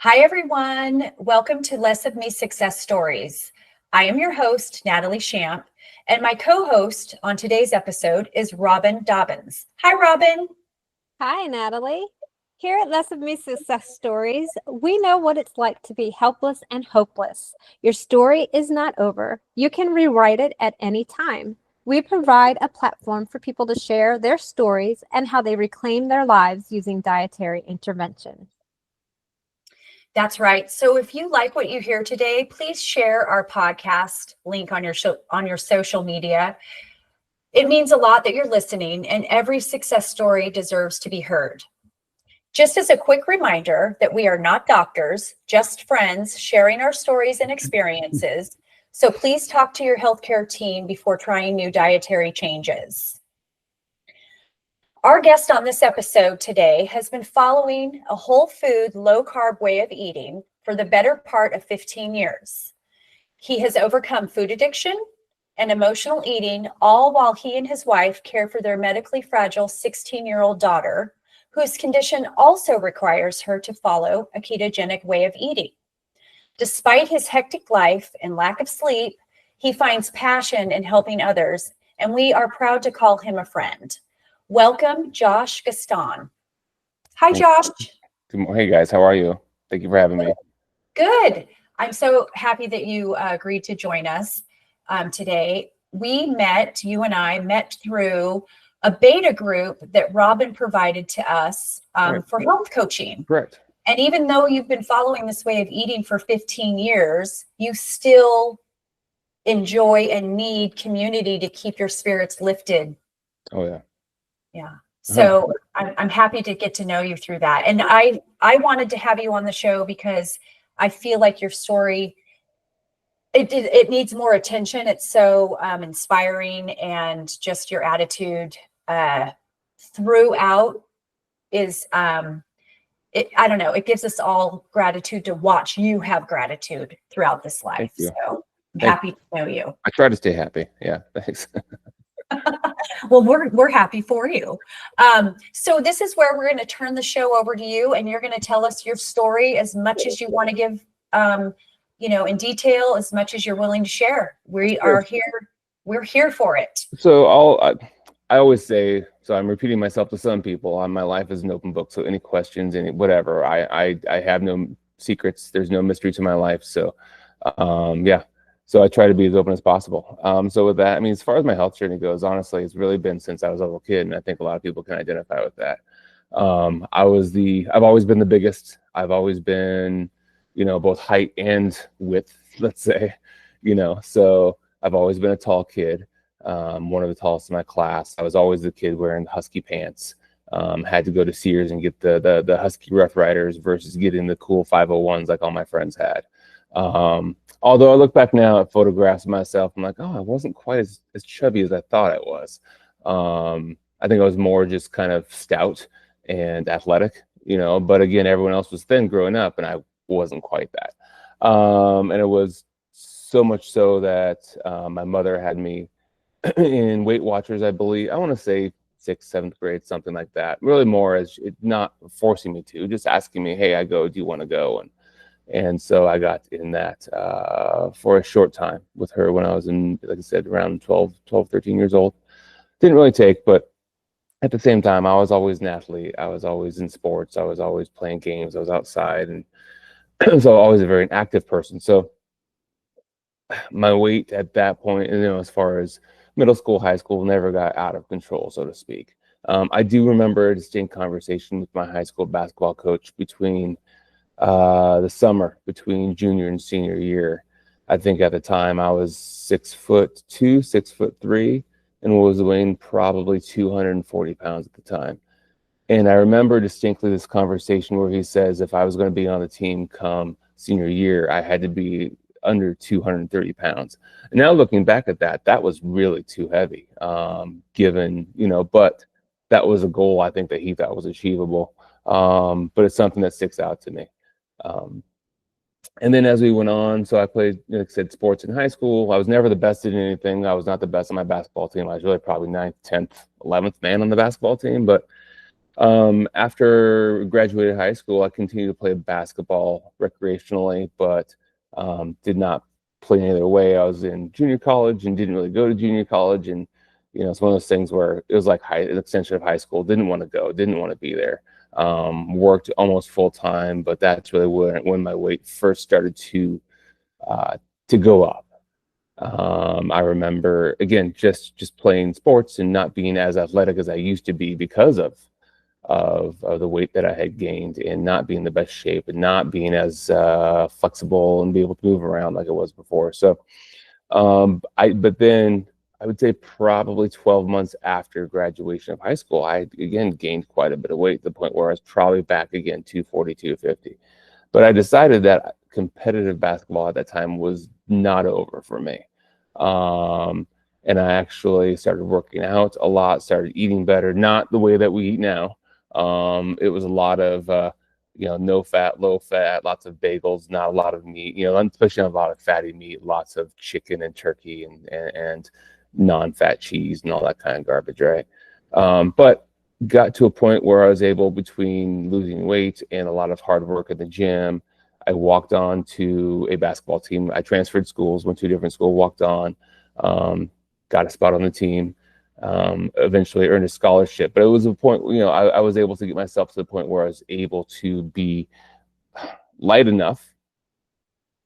Hi, everyone. Welcome to Less of Me Success Stories. I am your host, Natalie Shamp, and my co-host on today's episode is Robyn Dobbins. Hi, Robyn. Hi, Natalie. Here at Less of Me Success Stories, we know what it's like to be helpless and hopeless. Your story is not over. You can rewrite it at any time. We provide a platform for people to share their stories and how they reclaim their lives using dietary intervention. That's right. So if you like what you hear today, please share our podcast link on your social media. It means a lot that you're listening, and every success story deserves to be heard. Just as a quick reminder that we are not doctors, just friends sharing our stories and experiences. So please talk to your healthcare team before trying new dietary changes. Our guest on this episode today has been following a whole food, low carb way of eating for the better part of 15 years. He has overcome food addiction and emotional eating, all while he and his wife care for their medically fragile 16-year-old daughter, whose condition also requires her to follow a ketogenic way of eating. Despite his hectic life and lack of sleep, he finds passion in helping others, and we are proud to call him a friend. Welcome, Josh Gaston. Hi, Josh. Good morning. Hey, guys. How are you? Thank you for having me. Good. I'm so happy that you agreed to join us today. You and I met through a beta group that Robyn provided to us for health coaching. Correct. And even though you've been following this way of eating for 15 years, you still enjoy and need community to keep your spirits lifted. Oh, yeah. Yeah. So I'm happy to get to know you through that. And I wanted to have you on the show because I feel like your story, it needs more attention. It's so inspiring, and just your attitude throughout is, I don't know, it gives us all gratitude to watch you have gratitude throughout this life. Thank you. So I'm happy to know you. I try to stay happy. Yeah, thanks. Well, we're happy for you. So this is where we're going to turn the show over to you, and you're going to tell us your story as much as you want to give, in detail, as much as you're willing to share. We are here. We're here for it. So I always say, so I'm repeating myself to some people, my life is an open book. So any questions, any whatever, I have no secrets. There's no mystery to my life. So, yeah. So I try to be as open as possible. So with that, I mean, as far as my health journey goes, honestly, it's really been since I was a little kid. And I think a lot of people can identify with that. I've always been the biggest. I've always been, both height and width, let's say, so I've always been a tall kid. One of the tallest in my class. I was always the kid wearing husky pants. Had to go to Sears and get the husky Rough Riders versus getting the cool 501s like all my friends had. Although I look back now at photographs of myself, I'm like, oh, I wasn't quite as chubby as I thought I was. I think I was more just kind of stout and athletic, but again, everyone else was thin growing up and I wasn't quite that. And it was so much so that my mother had me in Weight Watchers, I believe. I want to say 6th, 7th grade, something like that. Really more as it not forcing me to, just asking me, hey, do you want to go? And so I got in that for a short time with her when I was in, like I said, around 12, 13 years old. Didn't really take, but at the same time, I was always an athlete. I was always in sports. I was always playing games. I was outside. And so always a very active person. So my weight at that point, as far as middle school, high school, never got out of control, so to speak. I do remember a distinct conversation with my high school basketball coach between the summer between junior and senior year. I think at the time I was 6'2", 6'3", and was weighing probably 240 pounds at the time. And I remember distinctly this conversation where he says if I was going to be on the team come senior year, I had to be under 230 pounds. And now looking back at that, that was really too heavy, given, but that was a goal I think that he thought was achievable. But it's something that sticks out to me. And then as we went on, so I played, like I said, sports in high school. I was never the best at anything. I was not the best on my basketball team. I was really probably 9th, 10th, 11th man on the basketball team. But After graduated high school, I continued to play basketball recreationally, but did not play any other way. I was in junior college and didn't really go to junior college. And, it's one of those things where it was like an extension of high school. Didn't want to go, didn't want to be there. Worked almost full time, but that's really when my weight first started to go up. I remember, again, just playing sports and not being as athletic as I used to be because of the weight that I had gained, and not being in the best shape, and not being as flexible and be able to move around like I was before. So, but then I would say probably 12 months after graduation of high school, I again gained quite a bit of weight to the point where I was probably back again 240, 250. But I decided that competitive basketball at that time was not over for me. And I actually started working out a lot, started eating better, not the way that we eat now. It was a lot of, no fat, low fat, lots of bagels, not a lot of meat, especially not a lot of fatty meat, lots of chicken and turkey and non-fat cheese and all that kind of garbage, right? But got to a point where I was able, between losing weight and a lot of hard work at the gym, I walked on to a basketball team. I transferred schools, went to a different school, walked on, got a spot on the team, eventually earned a scholarship. But it was a point, I was able to get myself to the point where I was able to be light enough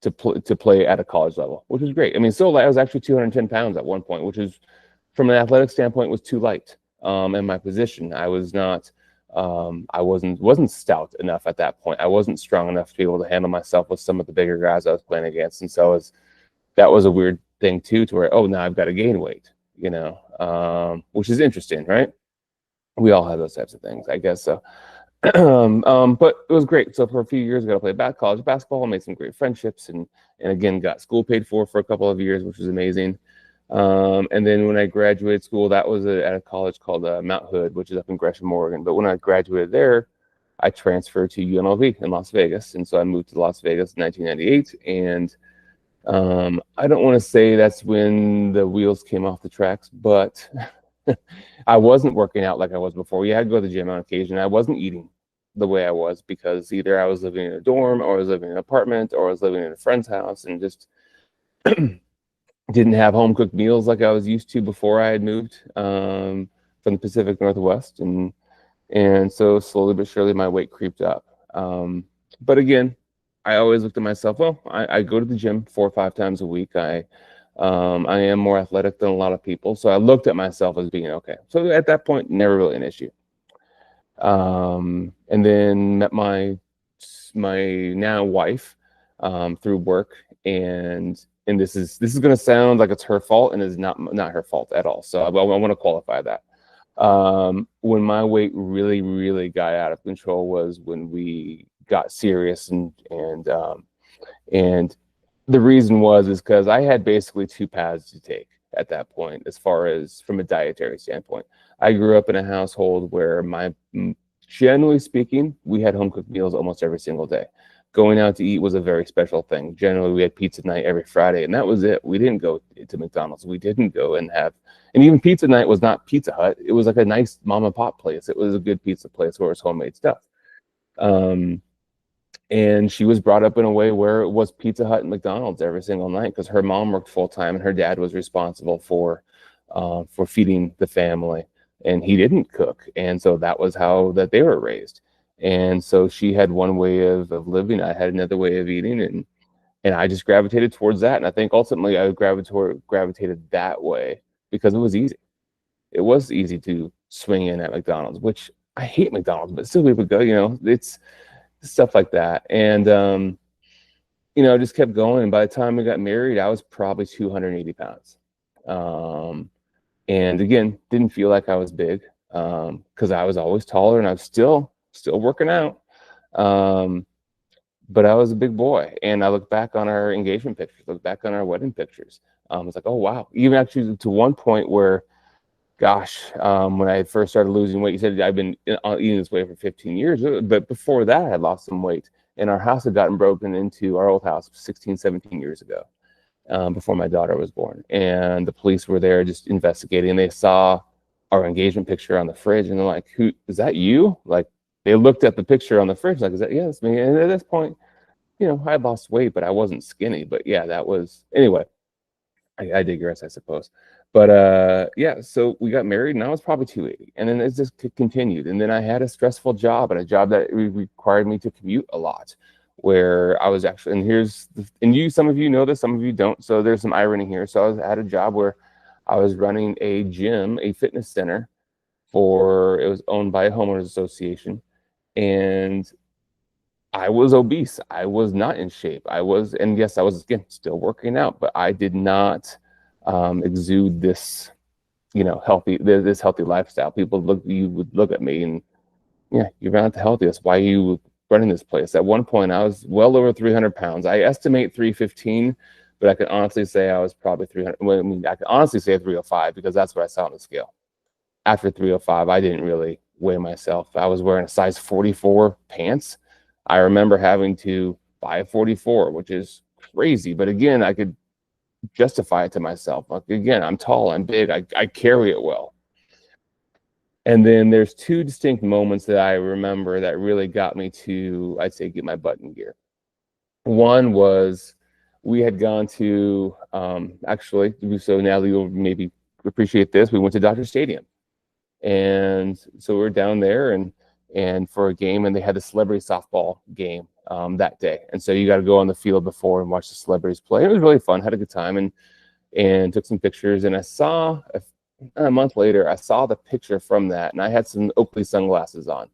to play at a college level, which was great. I mean, so I was actually 210 pounds at one point, which is, from an athletic standpoint, was too light. In my position, I was not, I wasn't stout enough at that point. I wasn't strong enough to be able to handle myself with some of the bigger guys I was playing against. And so that was a weird thing too, to where, now I've got to gain weight, which is interesting, right? We all have those types of things, I guess. So, but it was great. So for a few years, I got to play college basketball, made some great friendships, and again, got school paid for a couple of years, which was amazing. And then when I graduated school, that was at a college called Mount Hood, which is up in Gresham, Oregon. But when I graduated there, I transferred to UNLV in Las Vegas. And so I moved to Las Vegas in 1998. And I don't want to say that's when the wheels came off the tracks, but I wasn't working out like I was before. You had to go to the gym on occasion. I wasn't eating the way I was, because either I was living in a dorm, or I was living in an apartment, or I was living in a friend's house, and just didn't have home cooked meals like I was used to before I had moved from the Pacific Northwest. And so slowly but surely my weight creeped up. But again, I always looked at myself, I go to the gym 4 or 5 times a week. I am more athletic than a lot of people. So I looked at myself as being okay. So at that point, never really an issue. And then met my now wife through work, and this is going to sound like it's her fault, and it's not her fault at all. So I want to qualify that. When my weight really, really got out of control was when we got serious, and the reason is because I had basically 2 paths to take at that point, as far as from a dietary standpoint. I grew up in a household where generally speaking, we had home cooked meals almost every single day. Going out to eat was a very special thing. Generally, we had pizza night every Friday, and that was it. We didn't go to McDonald's. We didn't go and even pizza night was not Pizza Hut. It was like a nice mom and pop place. It was a good pizza place where it was homemade stuff. And she was brought up in a way where it was Pizza Hut and McDonald's every single night, because her mom worked full time and her dad was responsible for feeding the family, and he didn't cook. And so that was how that they were raised. And so she had one way of living. I had another way of eating, and I just gravitated towards that. And I think ultimately I gravitated that way because it was easy. It was easy to swing in at McDonald's, which I hate McDonald's, but still people go, it's stuff like that. And, just kept going. And by the time we got married, I was probably 280 pounds. And again, didn't feel like I was big because I was always taller, and I was still working out. But I was a big boy. And I look back on our engagement pictures, look back on our wedding pictures. I was like, oh, wow. Even actually to one point where, gosh, when I first started losing weight, you said I've been eating this way for 15 years. But before that, I had lost some weight. And our house had gotten broken into, our old house, 16, 17 years ago, before my daughter was born. And the police were there just investigating. They saw our engagement picture on the fridge, and they're like, "Who is that? You?" Like, they looked at the picture on the fridge, like, "Is that, yeah, that's me?" And at this point, I had lost weight, but I wasn't skinny. But yeah, that was, anyway. I digress, I suppose. But yeah, so we got married, and I was probably 280, and then it just continued. And then I had a stressful job, and a job that required me to commute a lot, where I was actually, some of you know this, some of you don't, so there's some irony here. So I had a job where I was running a gym, a fitness center, it was owned by a homeowners association, and I was obese. I was not in shape. And yes, I was, again, still working out, but I did not exude this, this healthy lifestyle. You would look at me and, yeah, you're not the healthiest. Why are you running this place? At one point, I was well over 300 pounds. I estimate 315, but I can honestly say I was probably 300. Well, I mean, I can honestly say 305 because that's what I saw on the scale. After 305, I didn't really weigh myself. I was wearing a size 44 pants. I remember having to buy a 44, which is crazy. But again, I could justify it to myself. Like, again, I'm tall, I'm big, I carry it well. And then there's two distinct moments that I remember that really got me to, I'd say, get my butt in gear. One was, we had gone to, actually, so Natalie, you'll maybe appreciate this, we went to Dodger Stadium. And so we were down there and for a game, and they had the celebrity softball game that day. And so you got to go on the field before and watch the celebrities play. It was really fun, had a good time, and took some pictures. And I saw, a month later, I saw the picture from that, and I had some Oakley sunglasses on.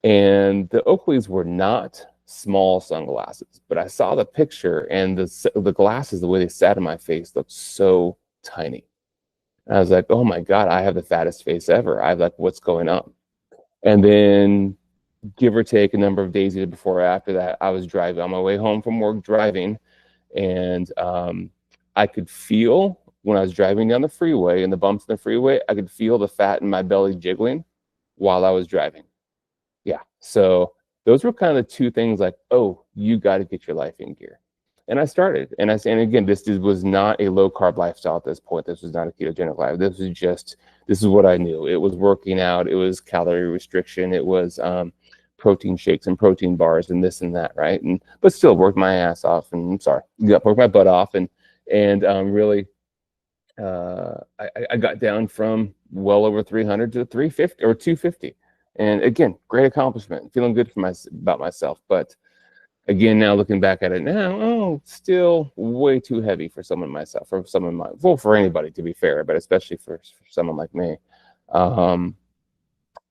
And the Oakleys were not small sunglasses, but I saw the picture, and the glasses, the way they sat in my face, looked so tiny. And I was like, oh my God, I have the fattest face ever. I was like, what's going on? And then, give or take a number of days either before or after that, I was driving on my way home from work, driving, and I could feel, when I was driving down the freeway and the bumps in the freeway, I could feel the fat in my belly jiggling while I was driving. Yeah, so those were kind of the two things, like, oh, you got to get your life in gear. And I started, and again, this was not a low carb lifestyle at this point. This was not a ketogenic life. This is what I knew. It was working out. It was calorie restriction. It was protein shakes and protein bars and this and that, right? But still worked my ass off. And I'm sorry, worked my butt off, and really, I got down from well over 300 to 350 or 250. And again, great accomplishment. Feeling good about myself, but again, now looking back at it now, still way too heavy for someone myself, for anybody, to be fair, but especially for someone like me.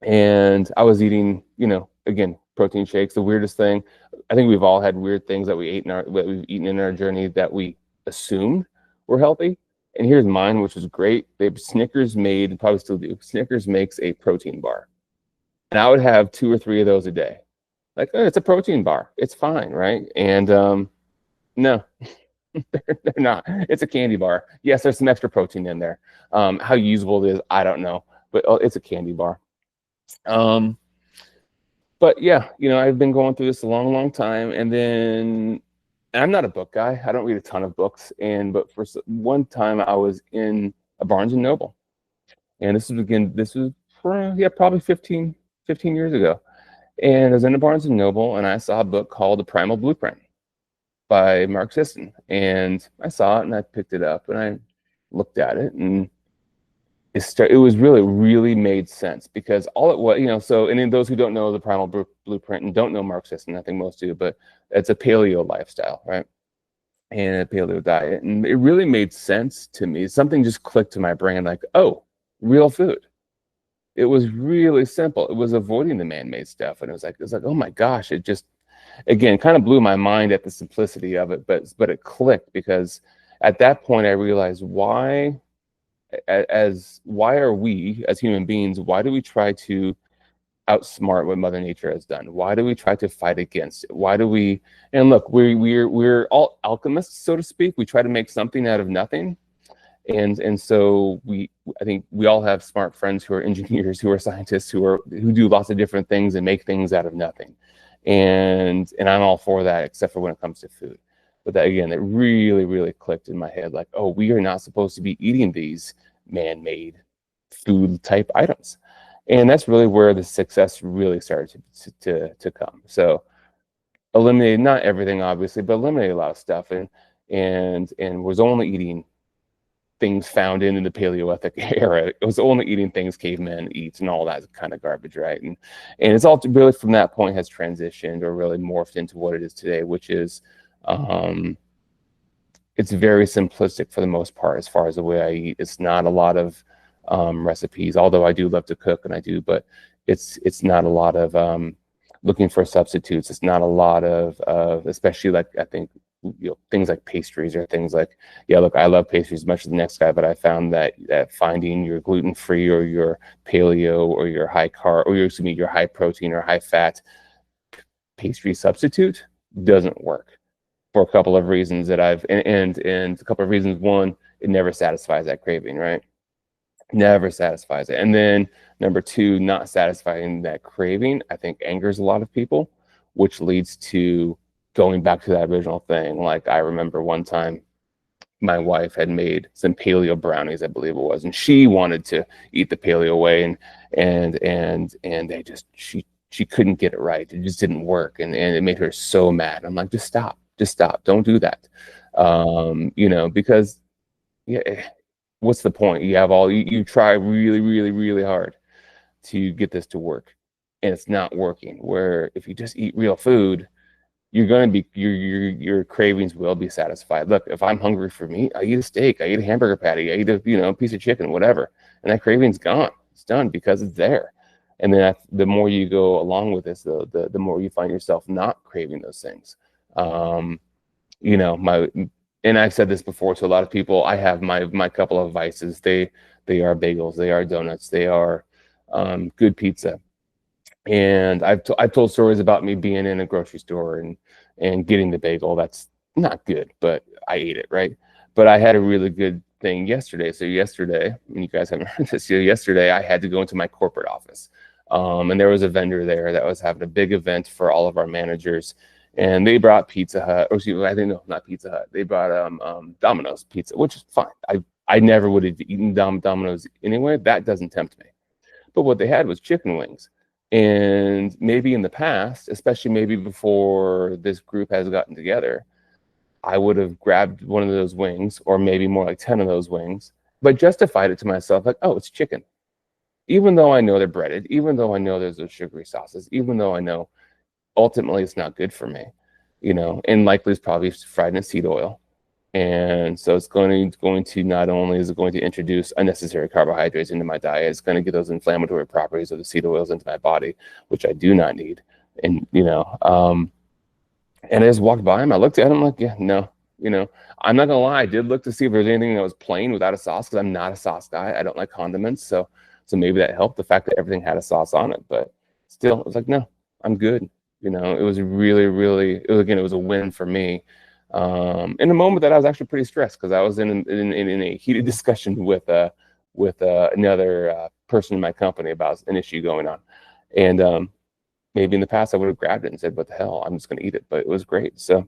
And I was eating, again, protein shakes. The weirdest thing, I think we've all had weird things that we've eaten in our journey that we assumed were healthy. And here's mine, which was great. Snickers made, and probably still do, Snickers makes a protein bar. And I would have 2 or 3 of those a day. Like, oh, it's a protein bar. It's fine, right? And no, they're not. It's a candy bar. Yes, there's some extra protein in there. How usable it is, I don't know. But it's a candy bar. But yeah, I've been going through this a long, long time. And then, I'm not a book guy. I don't read a ton of books. But for one time, I was in a Barnes & Noble. And this was probably 15 years ago. And I was in a Barnes & Noble, and I saw a book called The Primal Blueprint by Mark Sisson. And I saw it, and I picked it up, and I looked at it, and it was really made sense, because all it was, so, and in those who don't know The Primal Blueprint and don't know Mark Sisson, I think most do, but it's a paleo lifestyle, right? And a paleo diet. And it really made sense to me. Something just clicked to my brain, like, oh, real food. It was really simple. It was avoiding the man-made stuff. And it was like, oh my gosh, it just, again, kind of blew my mind at the simplicity of it, but it clicked, because at that point I realized why are we as human beings, why do we try to outsmart what Mother Nature has done? Why do we try to fight against it? Why do we, and look, we're all alchemists, so to speak. We try to make something out of nothing. And so I think we all have smart friends who are engineers, who are scientists, who do lots of different things and make things out of nothing. And I'm all for that, except for when it comes to food. But that, again, it really clicked in my head, like, oh, we are not supposed to be eating these man-made food type items. And that's really where the success really started to come. So eliminated, not everything obviously, but eliminated a lot of stuff, and was only eating things found in the Paleolithic era. It was only eating things cavemen eat and all that kind of garbage, right? And it's all really from that point has transitioned or really morphed into what it is today, which is it's very simplistic for the most part as far as the way I eat. It's not a lot of recipes, although I do love to cook and I do, but it's not a lot of looking for substitutes. It's not a lot of especially like I think things like pastries or things like, yeah, look, I love pastries as much as the next guy, but I found that finding your gluten-free or your paleo or your high carb or your high protein or high fat pastry substitute doesn't work for a couple of reasons that and a couple of reasons. One, it never satisfies that craving, right? Never satisfies it. And then number two, not satisfying that craving, I think angers a lot of people, which leads to going back to that original thing. Like I remember one time my wife had made some paleo brownies, I believe it was, and she wanted to eat the paleo way, and they just she couldn't get it right. It just didn't work, and it made her so mad. I'm like, just stop, don't do that. Because yeah, what's the point? You have you try really, really, really hard to get this to work, and it's not working. Where if you just eat real food, you're going to be your cravings will be satisfied. Look, if I'm hungry for meat, I eat a steak, I eat a hamburger patty, I eat a piece of chicken, whatever, and that craving's gone. It's done because it's there. And then the more you go along with this, the more you find yourself not craving those things. And I've said this before to a lot of people. I have my couple of vices. They are bagels, they are donuts, they are good pizza. And I've told stories about me being in a grocery store and getting the bagel. That's not good, but I ate it, right? But I had a really good thing yesterday. So yesterday, and you guys haven't heard this, yesterday I had to go into my corporate office. And there was a vendor there that was having a big event for all of our managers. And they brought Pizza Hut, or excuse me, I think, no, not Pizza Hut. They brought Domino's pizza, which is fine. I never would have eaten Domino's anyway. That doesn't tempt me. But what they had was chicken wings. And maybe in the past, especially maybe before this group has gotten together, I would have grabbed one of those wings, or maybe more like 10 of those wings, but justified it to myself like, oh, it's chicken. Even though I know they're breaded, even though I know there's those sugary sauces, even though I know ultimately it's not good for me, and likely it's probably fried in seed oil. And so it's going to not only is it going to introduce unnecessary carbohydrates into my diet, it's going to get those inflammatory properties of the seed oils into my body, which I do not need. And and I just walked by him. I looked at him like, yeah, no, I'm not gonna lie. I did look to see if there's anything that was plain without a sauce, because I'm not a sauce guy. I don't like condiments, so maybe that helped, the fact that everything had a sauce on it. But still, it was like, no, I'm good. It was really, really, it was a win for me. In a moment that I was actually pretty stressed, because I was in a heated discussion with another person in my company about an issue going on, and maybe in the past I would have grabbed it and said, "What the hell? I'm just going to eat it." But it was great. So,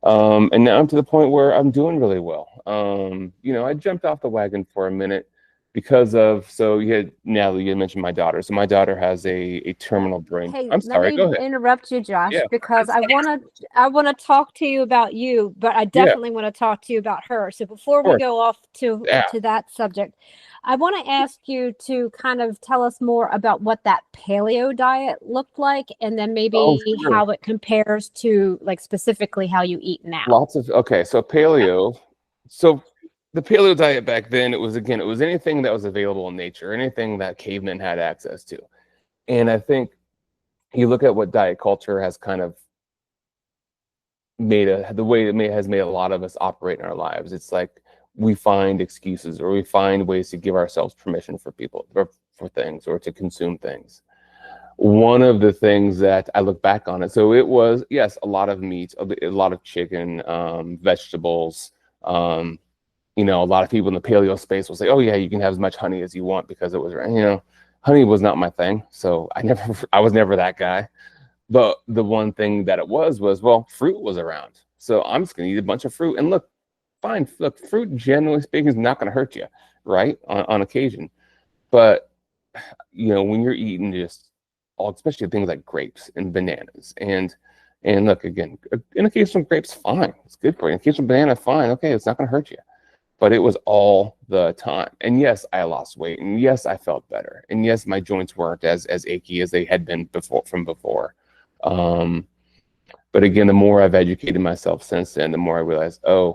and now I'm to the point where I'm doing really well. I jumped off the wagon for a minute because of, so Natalie, you mentioned my daughter. So my daughter has a terminal brain. Hey, I'm sorry, go let me ahead. interrupt you, Josh, Yeah. because I want to talk to you about you, but I definitely want to talk to you about her. So before we go off to that subject, I want to ask you to kind of tell us more about what that paleo diet looked like, and then maybe how it compares to, like, specifically how you eat now. So paleo. So the paleo diet back then, it was anything that was available in nature, anything that cavemen had access to. And I think you look at what diet culture has kind of the way it has made a lot of us operate in our lives. It's like we find excuses, or we find ways to give ourselves permission for things, or to consume things. One of the things that I look back on it, so it was, yes, a lot of meat, a lot of chicken, vegetables. A lot of people in the paleo space will say, "Oh yeah, you can have as much honey as you want," because it was, honey was not my thing. So I was never that guy. But the one thing that it was, well, fruit was around. So I'm just going to eat a bunch of fruit. And look, fruit, generally speaking, is not going to hurt you, right? On occasion. But when you're eating just especially things like grapes and bananas, and look, again, an occasional grape's fine. It's good for you. An occasional banana, fine. Okay, it's not going to hurt you. But it was all the time. And yes, I lost weight. And yes, I felt better. And yes, my joints weren't as achy as they had been before. But again, the more I've educated myself since then, the more I realized, a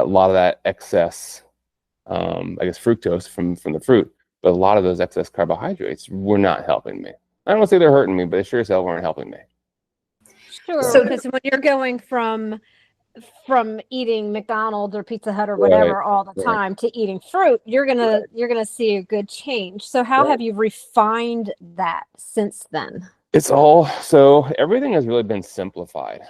lot of that excess, I guess, fructose from the fruit, but a lot of those excess carbohydrates were not helping me. I don't want to say they're hurting me, but they sure as hell weren't helping me. Sure, because when you're going from eating McDonald's or Pizza Hut or whatever all the time to eating fruit, you're gonna see a good change. So how have you refined that since then? So everything has really been simplified.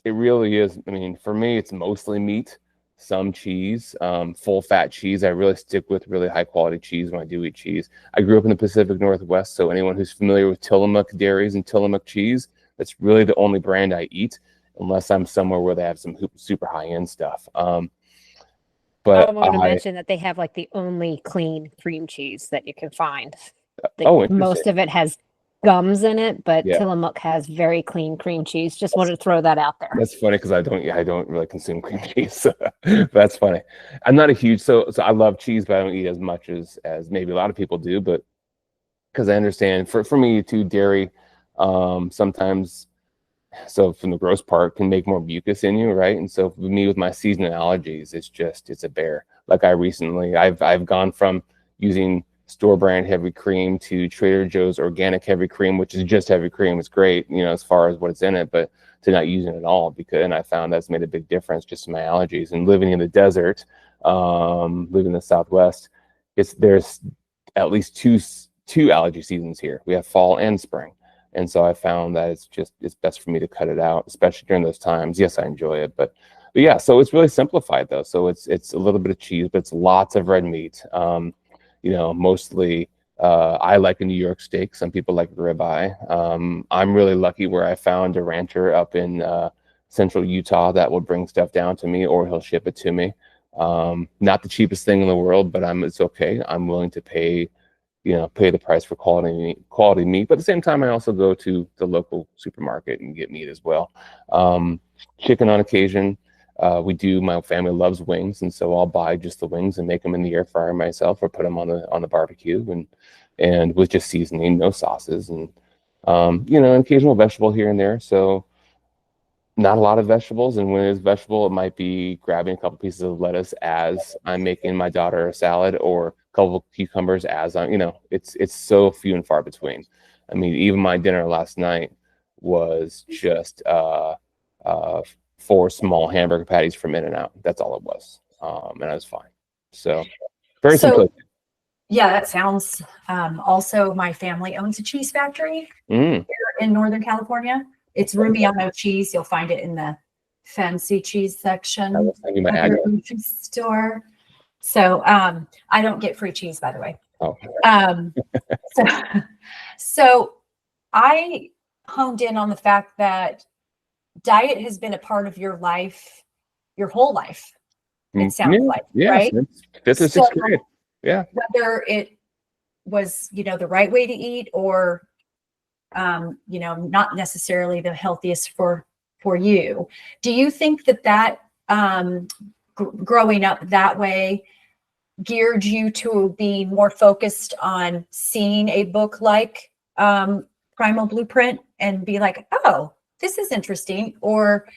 It really is. I mean, for me, it's mostly meat, some cheese, full fat cheese. I really stick with really high quality cheese when I do eat cheese. I grew up in the Pacific Northwest, so anyone who's familiar with Tillamook dairies and Tillamook cheese, that's really the only brand I eat, unless I'm somewhere where they have some super high end stuff. But I want to mention that they have like the only clean cream cheese that you can find. Most of it has gums in it, but Tillamook has very clean cream cheese. Just wanted to throw that out there. That's funny because I don't really consume cream cheese. So that's funny. I'm not a huge so I love cheese, but I don't eat as much as maybe a lot of people do. But because I understand for me too, dairy sometimes, so from the gross part, can make more mucus in you, right? And so for me with my seasonal allergies, it's a bear. Like I've gone from using store brand heavy cream to Trader Joe's organic heavy cream, which is just heavy cream. It's great, as far as what's in it, but to not using it at all, and I found that's made a big difference just in my allergies. And living in the desert, living in the Southwest, there's at least two allergy seasons here. We have fall and spring. And so I found that it's best for me to cut it out, especially during those times. Yes, I enjoy it, but yeah, so it's really simplified though. So it's a little bit of cheese, but it's lots of red meat. Mostly I like a New York steak. Some people like ribeye. I'm really lucky where I found a rancher up in central Utah that will bring stuff down to me, or he'll ship it to me. Not the cheapest thing in the world, but it's okay. I'm willing to pay the price for quality meat. But at the same time, I also go to the local supermarket and get meat as well. Chicken on occasion. My family loves wings, and so I'll buy just the wings and make them in the air fryer myself, or put them on the barbecue and with just seasoning, no sauces, and an occasional vegetable here and there. So not a lot of vegetables, and when it's vegetable, it might be grabbing a couple pieces of lettuce as I'm making my daughter a salad, or a couple of cucumbers as it's so few and far between. I mean, even my dinner last night was just 4 small hamburger patties from In-N-Out. That's all it was, and I was fine. So very simplistic. Yeah, that sounds. Also, my family owns a cheese factory here in Northern California. It's Rubiano cheese. You'll find it in the fancy cheese section of your grocery store. So I don't get free cheese, by the way. So I honed in on the fact that diet has been a part of your life, your whole life. It sounds like, right? Fifth or sixth grade. Yeah. Whether it was, the right way to eat, or not necessarily the healthiest for you. Do you think that growing up that way geared you to be more focused on seeing a book like Primal Blueprint and be like, oh, this is interesting? Or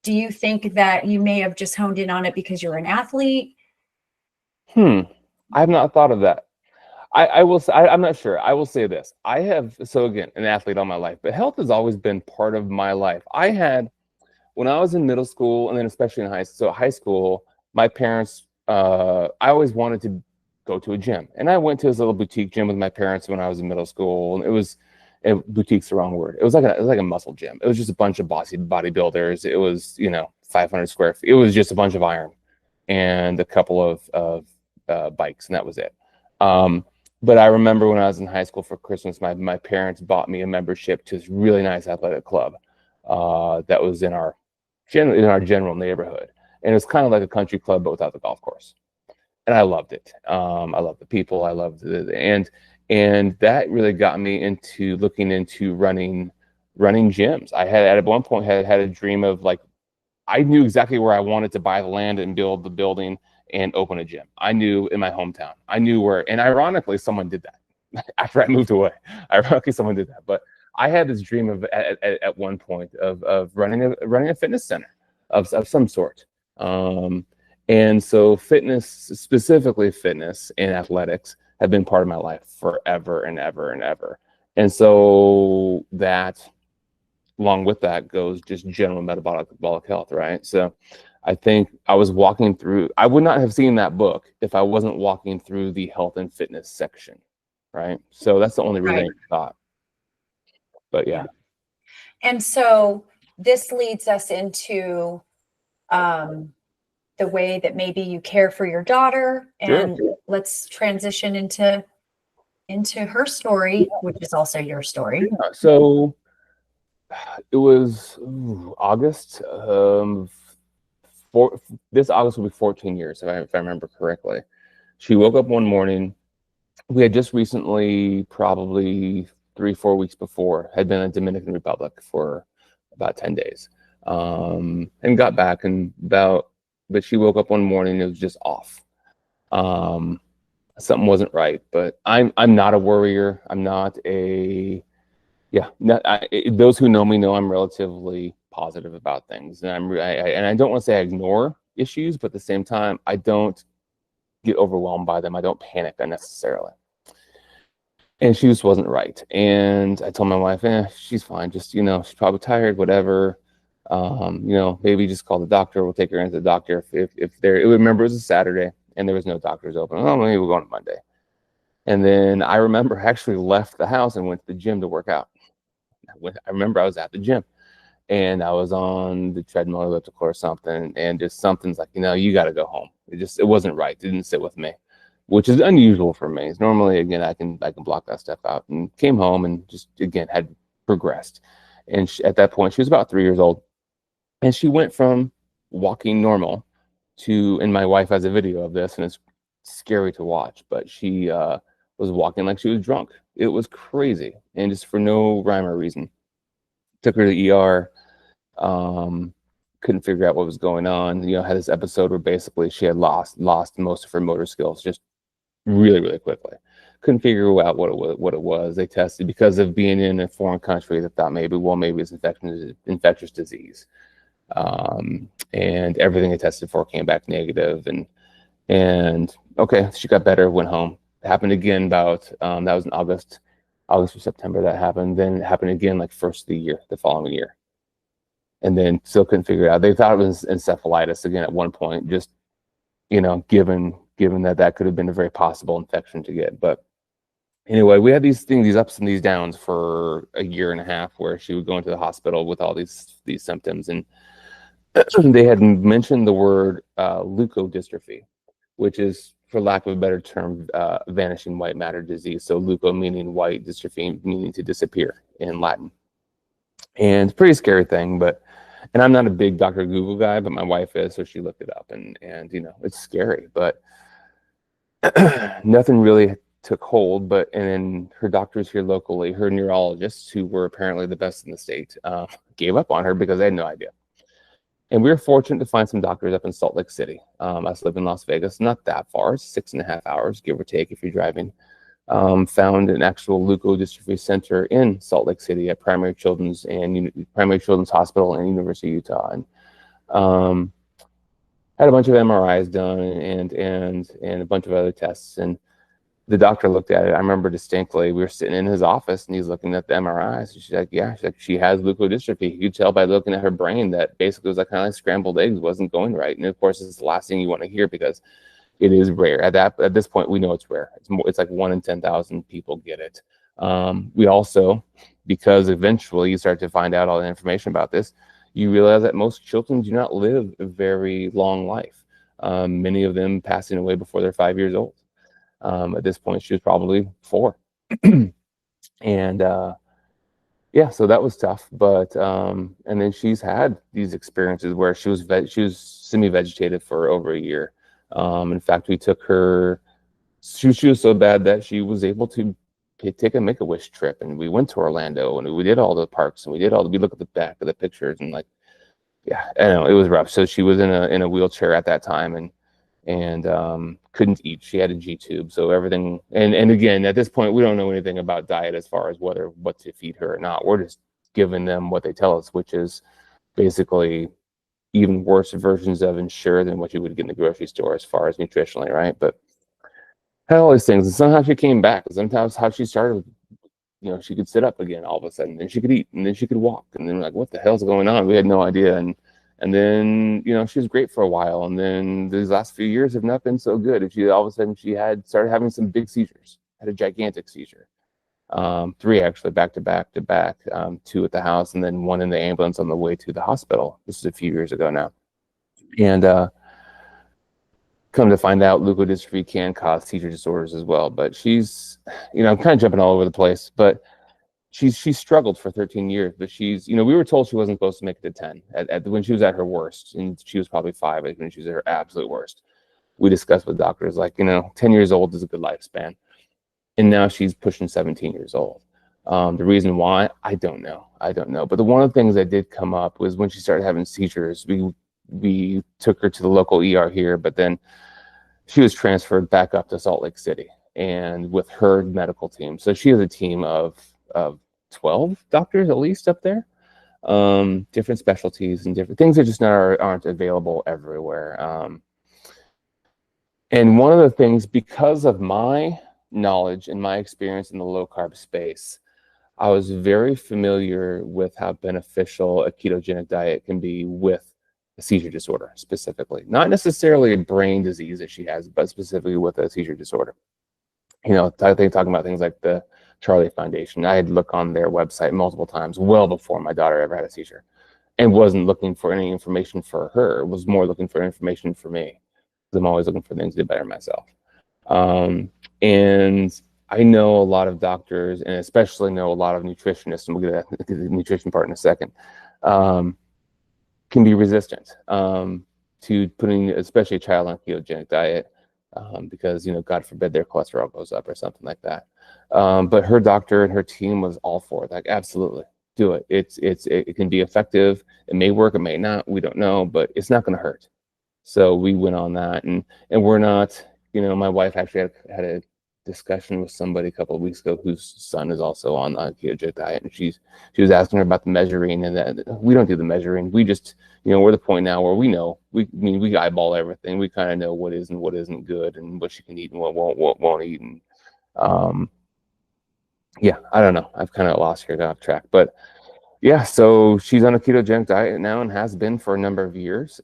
do you think that you may have just honed in on it because you're an athlete? I have not thought of that. I will say, I'm not sure. I will say this. I have, so again, an athlete all my life, but health has always been part of my life. When I was in middle school, and then especially in high school, my parents, I always wanted to go to a gym. And I went to this little boutique gym with my parents when I was in middle school. And boutique's the wrong word. It was like a muscle gym. It was just a bunch of bossy bodybuilders. It was, 500 square feet. It was just a bunch of iron and a couple of bikes, and that was it. But I remember when I was in high school for Christmas, my parents bought me a membership to this really nice athletic club that was in our general neighborhood. And it was kind of like a country club, but without the golf course. I loved it. I loved the people. I loved and that really got me into looking into running gyms. I had at one point had a dream of like, I knew exactly where I wanted to buy the land and build the building and open a gym. I knew in my hometown. I knew where, and ironically, someone did that after I moved away. Ironically, someone did that. But I had this dream of at one point of running a fitness center of some sort. And so fitness, specifically fitness and athletics, have been part of my life forever and ever and ever. And so that, along with that, goes just general metabolic health, right? So I think I was walking through, I would not have seen that book if I wasn't walking through the health and fitness section, right? So that's the only reason I thought. But yeah. And so this leads us into the way that maybe you care for your daughter, and let's transition into her story, which is also your story. Yeah, so it was August. This August will be 14 years, if I remember correctly. She woke up one morning. We had just recently, probably 3-4 weeks before, had been in Dominican Republic for about 10 days, and got back but she woke up one morning, it was just off. Something wasn't right, but I'm not a worrier. I'm not a, those who know me know I'm relatively positive about things. And I don't want to say I ignore issues, but at the same time, I don't get overwhelmed by them. I don't panic unnecessarily. And she just wasn't right. And I told my wife, she's fine. Just, she's probably tired, whatever. Maybe just call the doctor. We'll take her into the doctor if there. Remember, it was a Saturday and there was no doctors open. Oh, maybe we'll go on Monday. And then I remember I actually left the house and went to the gym to work out. I remember I was at the gym and I was on the treadmill, elliptical or something, and just something's like, you got to go home. It wasn't right. It didn't sit with me, which is unusual for me. Normally, again, I can block that stuff out. And came home and just again had progressed. And at that point, she was about 3 years old. And she went from walking normal to, and my wife has a video of this, and it's scary to watch, but she was walking like she was drunk. It was crazy, and just for no rhyme or reason. Took her to the ER, couldn't figure out what was going on. Had this episode where basically she had lost most of her motor skills just really, really quickly. Couldn't figure out what it was. They tested, because of being in a foreign country, they thought maybe it's infectious disease. And everything they tested for came back negative, and okay, she got better, went home. It happened again about that was in August or September that happened. Then it happened again like first of the year, the following year, and then still couldn't figure it out. They thought it was encephalitis again at one point, just given that could have been a very possible infection to get. But anyway, we had these ups and these downs for a year and a half, where she would go into the hospital with all these symptoms, and they had mentioned the word leukodystrophy, which is, for lack of a better term, vanishing white matter disease. So leuko meaning white, dystrophy meaning to disappear in Latin. And it's a pretty scary thing, and I'm not a big Dr. Google guy, but my wife is, so she looked it up, and it's scary, but nothing really took hold. And then her doctors here locally, her neurologists, who were apparently the best in the state, gave up on her because they had no idea. And we were fortunate to find some doctors up in Salt Lake City. I live in Las Vegas, not that far, 6.5 hours, give or take, if you're driving. Found an actual leukodystrophy center in Salt Lake City at Primary Children's Hospital in University of Utah, and had a bunch of MRIs done and a bunch of other tests. And the doctor looked at it. I remember distinctly, we were sitting in his office and he's looking at the MRIs. She's like, she has leukodystrophy. You could tell by looking at her brain that basically it was like kind of like scrambled eggs, wasn't going right. And of course, it's the last thing you want to hear, because it is rare. At this point, we know it's rare. It's like 1 in 10,000 people get it. We also, because eventually you start to find out all the information about this, you realize that most children do not live a very long life. Many of them passing away before they're 5 years old. At this point, she was probably 4. And so that was tough. But and then she's had these experiences where she was semi-vegetative for over a year. In fact, we took her, she was so bad that she was able to take a Make-A-Wish trip, and we went to Orlando, and we did all the parks, and we look at the back of the pictures, and like, yeah, I know it was rough. So she was in a wheelchair at that time, and couldn't eat. She had a G tube, so everything. And again, at this point, we don't know anything about diet as far as what to feed her or not. We're just giving them what they tell us, which is basically even worse versions of Ensure than what you would get in the grocery store as far as nutritionally, right? But had all these things, and somehow she came back. Sometimes how she started, she could sit up again all of a sudden, and she could eat, and then she could walk, and then we're like, what the hell's going on? We had no idea, and then she was great for a while, and then these last few years have not been so good. She all of a sudden started having some big seizures, had a gigantic seizure, 3 actually, back to back, 2 at the house, and then 1 in the ambulance on the way to the hospital. This is a few years ago now, and come to find out, leukodystrophy can cause seizure disorders as well. But she's, I'm kind of jumping all over the place, but she's struggled for 13 years. But she's, we were told she wasn't supposed to make it to 10 when she was at her worst, and she was probably 5 when she was at her absolute worst. We discussed with doctors, like, 10 years old is a good lifespan, and now she's pushing 17 years old. The reason why, I don't know. But one of the things that did come up was when she started having seizures, we took her to the local ER here, but then she was transferred back up to Salt Lake City, and with her medical team. So she has a team of 12 doctors at least up there, different specialties and different things that just aren't available everywhere. And one of the things, because of my knowledge and my experience in the low carb space, I was very familiar with how beneficial a ketogenic diet can be with a seizure disorder specifically. Not necessarily a brain disease that she has, but specifically with a seizure disorder. I think talking about things like the Charlie Foundation, I had looked on their website multiple times well before my daughter ever had a seizure, and wasn't looking for any information for her, was more looking for information for me, because I'm always looking for things to do better myself. And I know a lot of doctors, and especially know a lot of nutritionists, and we'll get to the nutrition part in a second, can be resistant to putting, especially a child on a ketogenic diet, because, God forbid their cholesterol goes up or something like that. But her doctor and her team was all for it. Like, absolutely, do it. It can be effective. It may work, it may not. We don't know, but it's not going to hurt. So we went on that, and we're not, my wife actually had a discussion with somebody a couple of weeks ago whose son is also on a ketogenic diet, and she was asking her about the measuring, and that we don't do the measuring. We just, we're at the point now where we know, we eyeball everything. We kind of know what is and what isn't good, and what she can eat and what won't eat. And yeah, I don't know. I've kind of lost here, got off track, but yeah. So she's on a ketogenic diet now and has been for a number of years.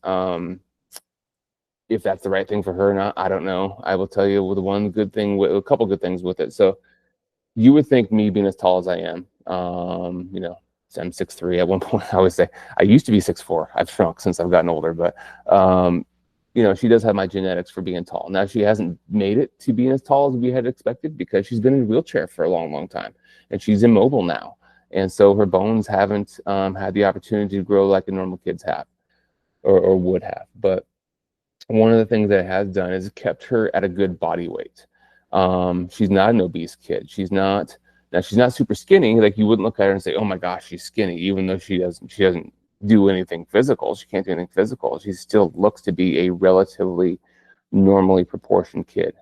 If that's the right thing for her or not, I don't know. I will tell you with a couple good things with it. So you would think, me being as tall as I am, I'm 6'3". At one point, I always say I used to be 6'4". I've shrunk since I've gotten older, but she does have my genetics for being tall. Now, she hasn't made it to being as tall as we had expected, because she's been in a wheelchair for a long, long time, and she's immobile now, and so her bones haven't had the opportunity to grow like the normal kids have, or would have. But one of the things that it has done is kept her at a good body weight. She's not an obese kid. She's not super skinny. Like, you wouldn't look at her and say, oh my gosh, she's skinny, even though she doesn't do anything physical. She can't do anything physical. She still looks to be a relatively normally proportioned kid.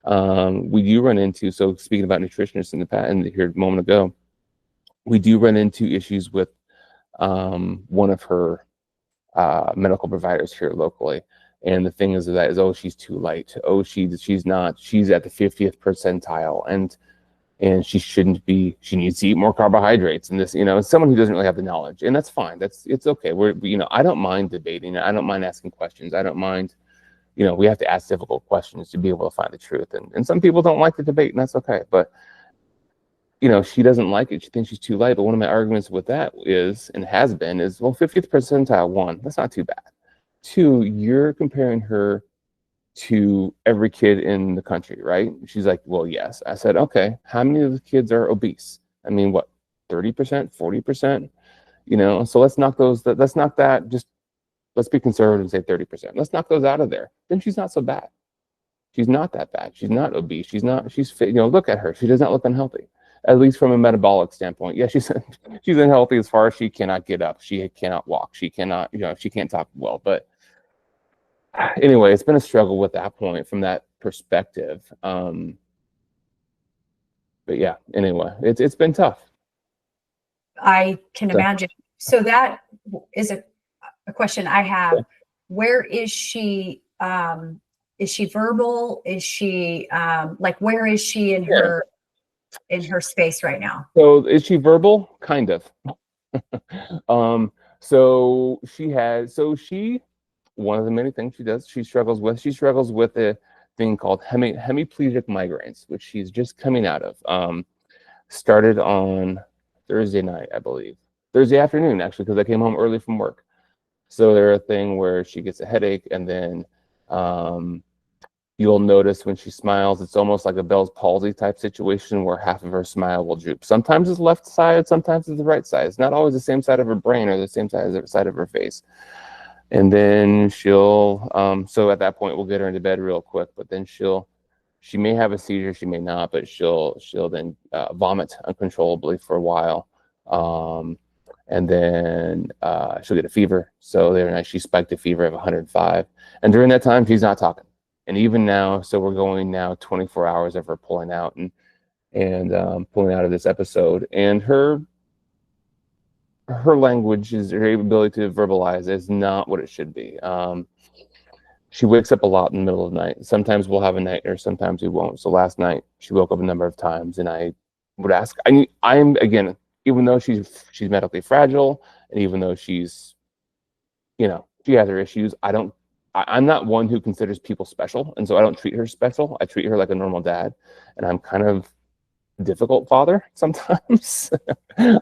We do run into, so speaking about nutritionists in the past, and here a moment ago, we do run into issues with one of her medical providers here locally. And the thing is, oh, she's too light. Oh, she's not. She's at the 50th percentile, and she shouldn't be. She needs to eat more carbohydrates. And this, someone who doesn't really have the knowledge, and that's fine. It's okay. I don't mind debating. I don't mind asking questions. I don't mind. We have to ask difficult questions to be able to find the truth. And some people don't like the debate, and that's okay. But she doesn't like it. She thinks she's too light. But one of my arguments with that is, and has been, well, 50th percentile, 1, that's not too bad. 2, you're comparing her to every kid in the country, right? She's like, well, yes. I said, okay, how many of the kids are obese? I mean, what, 30%, 40%? So let's knock that, just let's be conservative and say 30%. Let's knock those out of there. Then she's not so bad. She's not that bad. She's not obese. She's fit. Look at her. She does not look unhealthy, at least from a metabolic standpoint. Yeah, she's unhealthy as far as she cannot get up. She cannot walk. She cannot, she can't talk well. But anyway, it's been a struggle with that point from that perspective. But yeah, anyway, it's been tough. I can imagine. So that is a question I have. Yeah. Where is she? Is she verbal? Is she where is she in her space right now? So is she verbal? Kind of. One of the many things she struggles with a thing called hemiplegic migraines, which she's just coming out of. Started on Thursday night, I believe. Thursday afternoon, actually, because I came home early from work. So they're a thing where she gets a headache, and then you'll notice when she smiles, it's almost like a Bell's palsy type situation where half of her smile will droop. Sometimes it's left side, sometimes it's the right side. It's not always the same side of her brain or the same side of her face. And then she'll, so at that point, we'll get her into bed real quick, but then she may have a seizure, she may not, but she'll then vomit uncontrollably for a while. And then she'll get a fever. So the other night she spiked a fever of 105. And during that time, she's not talking. And even now, so we're going now 24 hours of her pulling out and pulling out of this episode. And her language, her ability to verbalize is not what it should be. She wakes up a lot in the middle of the night. Sometimes we'll have a night nurse, sometimes we won't. So last night she woke up a number of times, and I would ask, I'm again, even though she's medically fragile, and even though she's, she has her issues, I'm not one who considers people special, and so I don't treat her special. I treat her like a normal dad, and I'm kind of a difficult father sometimes.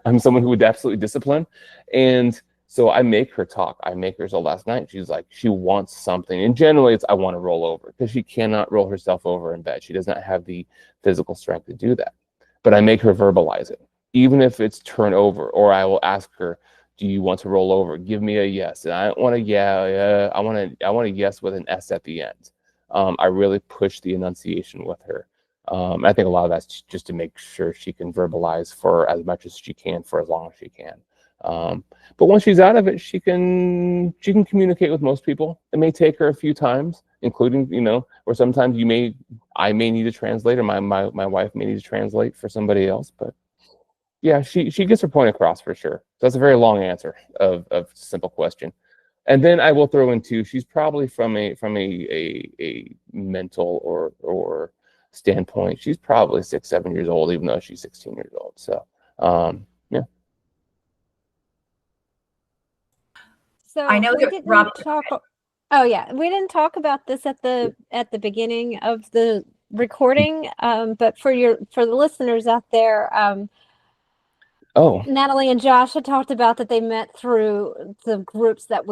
I'm someone who would absolutely discipline, and so I make her talk. So last night she's like, she wants something, and generally it's I want to roll over, because she cannot roll herself over in bed. She does not have the physical strength to do that. But I make her verbalize it, even if it's turn over, or I will ask her, do you want to roll over? Give me a yes. And I don't want a yeah. I want a yes with an S at the end. I really push the enunciation with her. I think a lot of that's just to make sure she can verbalize for as much as she can for as long as she can. But once she's out of it, she can communicate with most people. It may take her a few times, including, or sometimes I may need to translate, or my wife may need to translate for somebody else. But yeah, she gets her point across for sure. So that's a very long answer of a simple question. And then I will throw in too, she's probably from a mental or standpoint, she's probably 6-7 years old, even though she's 16 years old. So yeah. So I know we that didn't talk. Oh yeah, we didn't talk about this at the beginning of the recording. But for the listeners out there, Natalie and Josh had talked about that they met through the groups that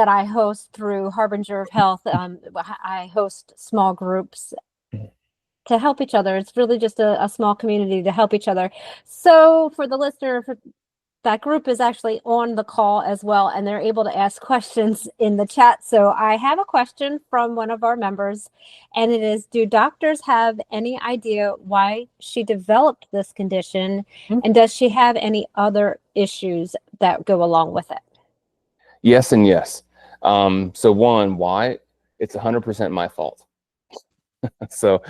I host through Harbinger of Health. I host small groups to help each other. It's really just a small community to help each other. So for the listener, that group is actually on the call as well, and they're able to ask questions in the chat. So I have a question from one of our members, and it is, do doctors have any idea why she developed this condition? Mm-hmm. And does she have any other issues that go along with it? Yes and yes. So one, why? It's 100% my fault. So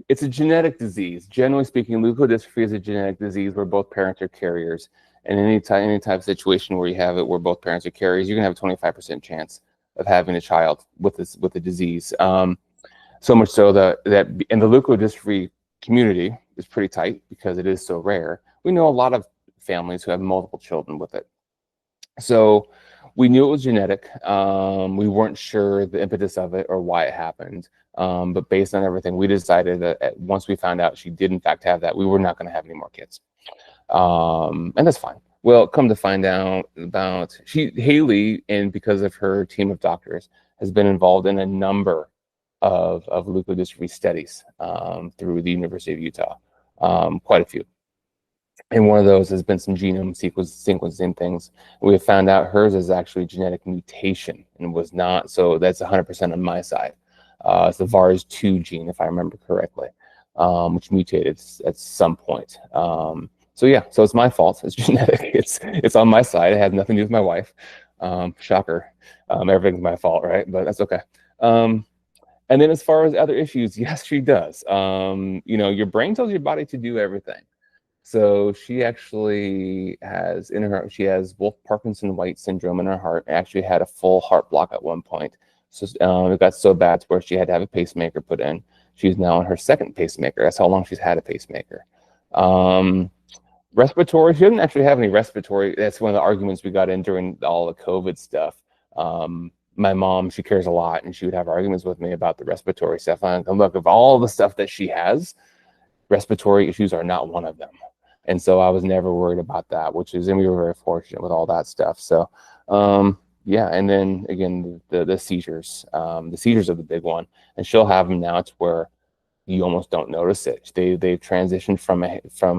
it's a genetic disease. Generally speaking, leukodystrophy is a genetic disease where both parents are carriers. And any type of situation where you have it where both parents are carriers, you're gonna have a 25% chance of having a child with the disease. So much so that in the leukodystrophy community is pretty tight because it is so rare. We know a lot of families who have multiple children with it. So we knew it was genetic. We weren't sure the impetus of it or why it happened. But based on everything, we decided that once we found out she did in fact have that, we were not going to have any more kids. And that's fine. Well, come to find out about Haley, and because of her team of doctors, has been involved in a number of leukodystrophy studies through the University of Utah, quite a few. And one of those has been some genome sequencing things. We have found out hers is actually a genetic mutation and was not. So that's 100% on my side. It's the VARS2 gene, if I remember correctly, which mutated at some point. So yeah, so it's my fault. It's genetic. It's on my side. It has nothing to do with my wife. Shocker. Everything's my fault, right? But that's okay. And then as far as other issues, yes, she does. You know, your brain tells your body to do everything. So she actually has she has both Parkinson-White syndrome in her heart. Actually had a full heart block at one point. So it got so bad to where she had to have a pacemaker put in. She's now on her second pacemaker. That's how long she's had a pacemaker. Respiratory, she doesn't actually have any respiratory. That's one of the arguments we got in during all the COVID stuff. My mom, she cares a lot, and she would have arguments with me about the respiratory stuff. And look, of all the stuff that she has, respiratory issues are not one of them. And so I was never worried about that, and we were very fortunate with all that stuff. So, yeah. And then again, the seizures, the seizures are the big one, and she'll have them now to where you almost don't notice it. They've transitioned from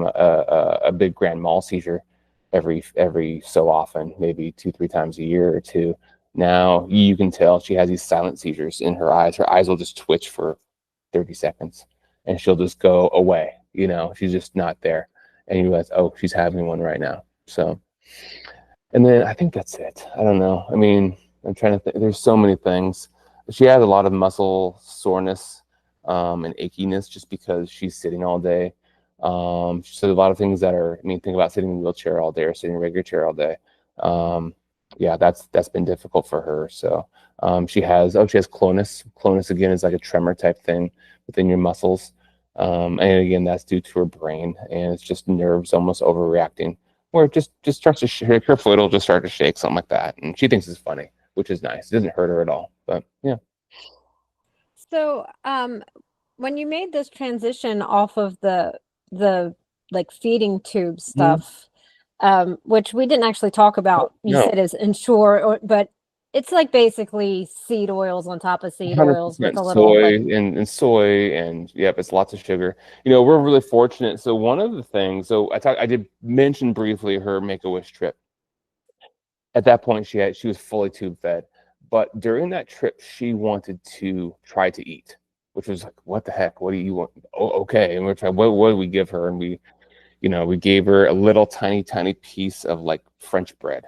a big grand mal seizure every so often, maybe 2-3 times a year or two. Now you can tell she has these silent seizures in her eyes. Her eyes will just twitch for 30 seconds and she'll just go away. You know, she's just not there. And you realize, oh, she's having one right now. So, and then I think that's it. I don't know. I mean, I'm trying to think. There's so many things. She has a lot of muscle soreness and achiness just because she's sitting all day. So a lot of things that are, I mean, think about sitting in a wheelchair all day or sitting in a regular chair all day. Yeah, that's been difficult for her. So she has clonus. Clonus again is like a tremor type thing within your muscles. And again, that's due to her brain, and it's just nerves almost overreacting, where it just starts to shake. Her foot will just start to shake, something like that, and she thinks it's funny, which is nice. It doesn't hurt her at all, but yeah. So, when you made this transition off of the like feeding tube stuff, which we didn't actually talk about, you said is Ensure, but it's like basically seed oils on top of seed oils with a little soy and soy, and yep, it's lots of sugar. You know, we're really fortunate. So one of the things, I did mention briefly her Make-A-Wish trip. At that point, she was fully tube fed, but during that trip, she wanted to try to eat, which was like, what the heck? What do you want? Oh, okay, and we're trying. What did we give her? And we gave her a little tiny piece of like French bread.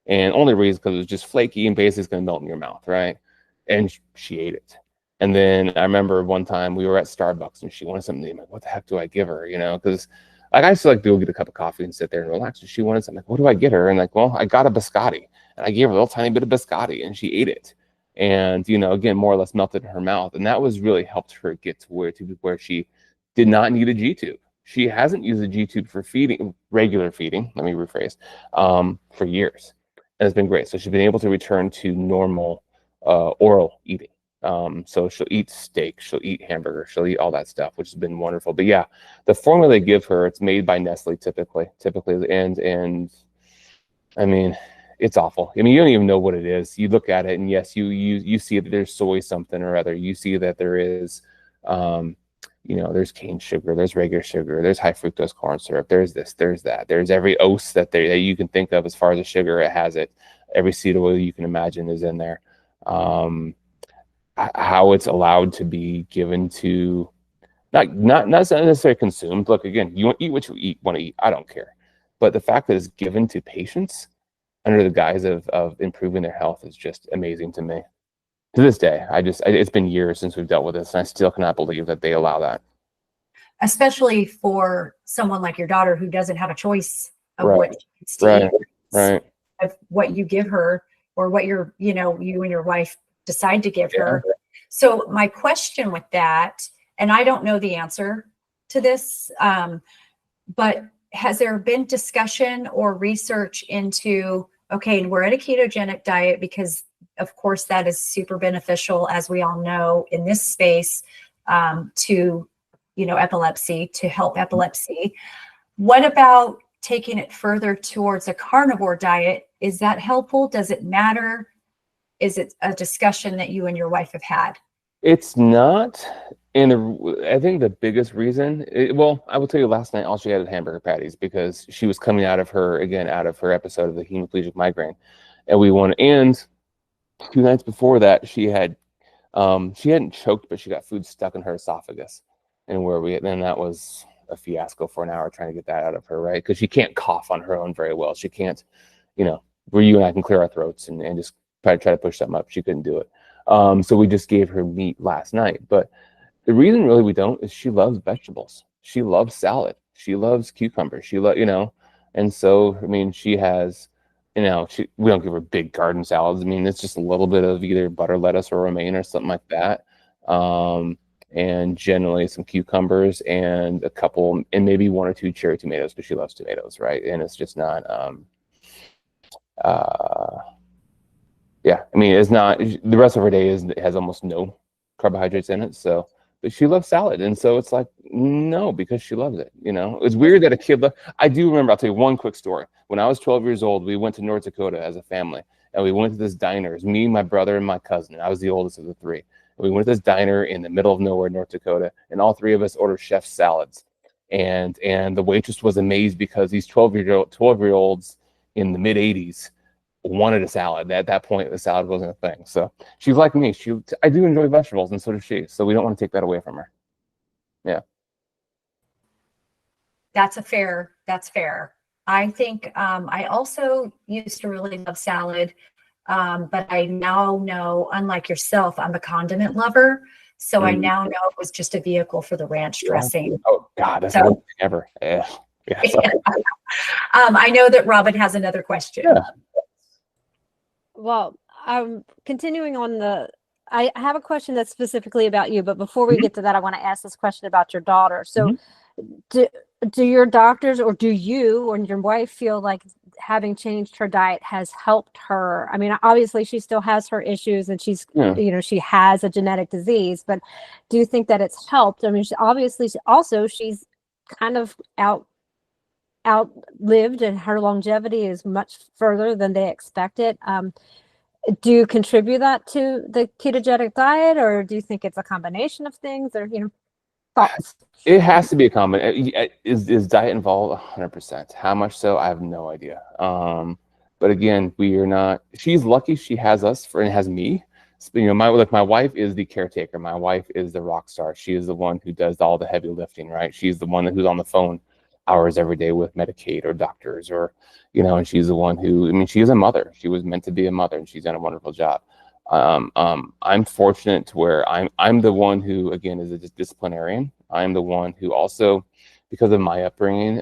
And only reason because it was just flaky and basically it's going to melt in your mouth, right? And she ate it. And then I remember one time we were at Starbucks and she wanted something. I'm like, what the heck do I give her? You know, because like I used to like to go get a cup of coffee and sit there and relax. And she wanted something. Like, what do I get her? And like, well, I got a biscotti, and I gave her a little tiny bit of biscotti, and she ate it. And again, more or less melted in her mouth. And that was really helped her get to where she did not need a G tube. She hasn't used a G tube for regular feeding. Let me rephrase, for years. And it's been great. So she's been able to return to normal oral eating. So she'll eat steak, she'll eat hamburger, she'll eat all that stuff, which has been wonderful. But yeah, the formula they give her, it's made by Nestle typically, and I mean, it's awful. I mean, you don't even know what it is. You look at it, and yes, you see that there's soy something or other. You see that there is, there's cane sugar, there's regular sugar, there's high fructose corn syrup, there's this, there's that, there's every ose that you can think of as far as the sugar. It has it. Every seed oil you can imagine is in there. How it's allowed to be given to not necessarily consumed. Look, again, you want to eat what you want to eat. I don't care. But the fact that it's given to patients under the guise of improving their health is just amazing to me. To this day, it's been years since we've dealt with this, and I still cannot believe that they allow that. Especially for someone like your daughter who doesn't have a choice of what she needs to eat, of what you give her or what you and your wife decide to give her. So my question with that, and I don't know the answer to this, but has there been discussion or research into, okay, we're at a ketogenic diet because of course that is super beneficial, as we all know in this space, to epilepsy, to help epilepsy. What about taking it further towards a carnivore diet? Is that helpful? Does it matter? Is it a discussion that you and your wife have had? It's not And I think the biggest reason, well, I will tell you, last night all she had was hamburger patties because she was coming out of her episode of the hemiplegic migraine, and and 2 nights before that she hadn't choked, but she got food stuck in her esophagus, and then that was a fiasco for an hour trying to get that out of her, right? Because she can't cough on her own very well. She can't, where you and I can clear our throats and just try to push something up. She couldn't do it. So we just gave her meat last night, but the reason really we don't is she loves vegetables. She loves salad. She loves cucumbers. And so, I mean, she has, we don't give her big garden salads. I mean, it's just a little bit of either butter, lettuce, or romaine or something like that. And generally some cucumbers and and maybe 1 or 2 cherry tomatoes because she loves tomatoes, right? And it's just not, yeah, I mean, it's not, the rest of her day has almost no carbohydrates in it. So, but she loves salad. And so it's like, no, because she loves it. It's weird that a kid, I do remember, I'll tell you one quick story. When I was 12 years old, we went to North Dakota as a family, and we went to this diner. It was me, my brother, and my cousin. And I was the oldest of the 3. And we went to this diner in the middle of nowhere, North Dakota, and all 3 of us ordered chef salads. And the waitress was amazed because these 12-year-olds in the mid 80s wanted a salad. At that point, the salad wasn't a thing. So she's like me. I do enjoy vegetables, and so does she. So we don't want to take that away from her. Yeah. That's fair. I think I also used to really love salad, but I now know, unlike yourself, I'm a condiment lover. So I now know it was just a vehicle for the ranch dressing. Oh God, that's the worst thing ever. Yeah. I know that Robyn has another question. Yeah. Well, I'm continuing on I have a question that's specifically about you, but before we get to that, I want to ask this question about your daughter. So do your doctors or do you or your wife feel like having changed her diet has helped her? I mean, obviously she still has her issues and she's, she has a genetic disease, but do you think that it's helped? I mean, she's kind of outlived, and her longevity is much further than they expected. Do you contribute that to the ketogenic diet, or do you think it's a combination of things, or thoughts? It has to be a combination. Is diet involved? 100%. How much so? I have no idea. But again, we are not. She's lucky she has us and has me. My wife is the caretaker. My wife is the rock star. She is the one who does all the heavy lifting, right? She's the one who's on the phone hours every day with Medicaid or doctors, or and she's the one who, I mean, she is a mother. She was meant to be a mother, and she's done a wonderful job. I'm fortunate to where I'm the one who, again, is a disciplinarian. I'm the one who also, because of my upbringing,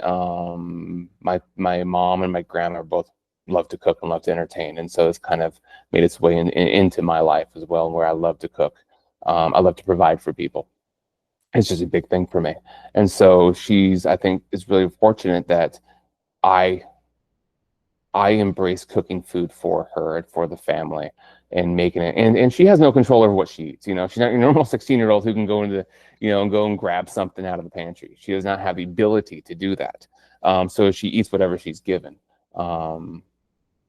my mom and my grandma both love to cook and love to entertain, and so it's kind of made its way into my life as well, where I love to cook. I love to provide for people. It's just a big thing for me. And so I think it's really fortunate that I embrace cooking food for her and for the family and making it. And she has no control over what she eats. She's not your normal 16-year-old who can go into, and go and grab something out of the pantry. She does not have the ability to do that. So she eats whatever she's given.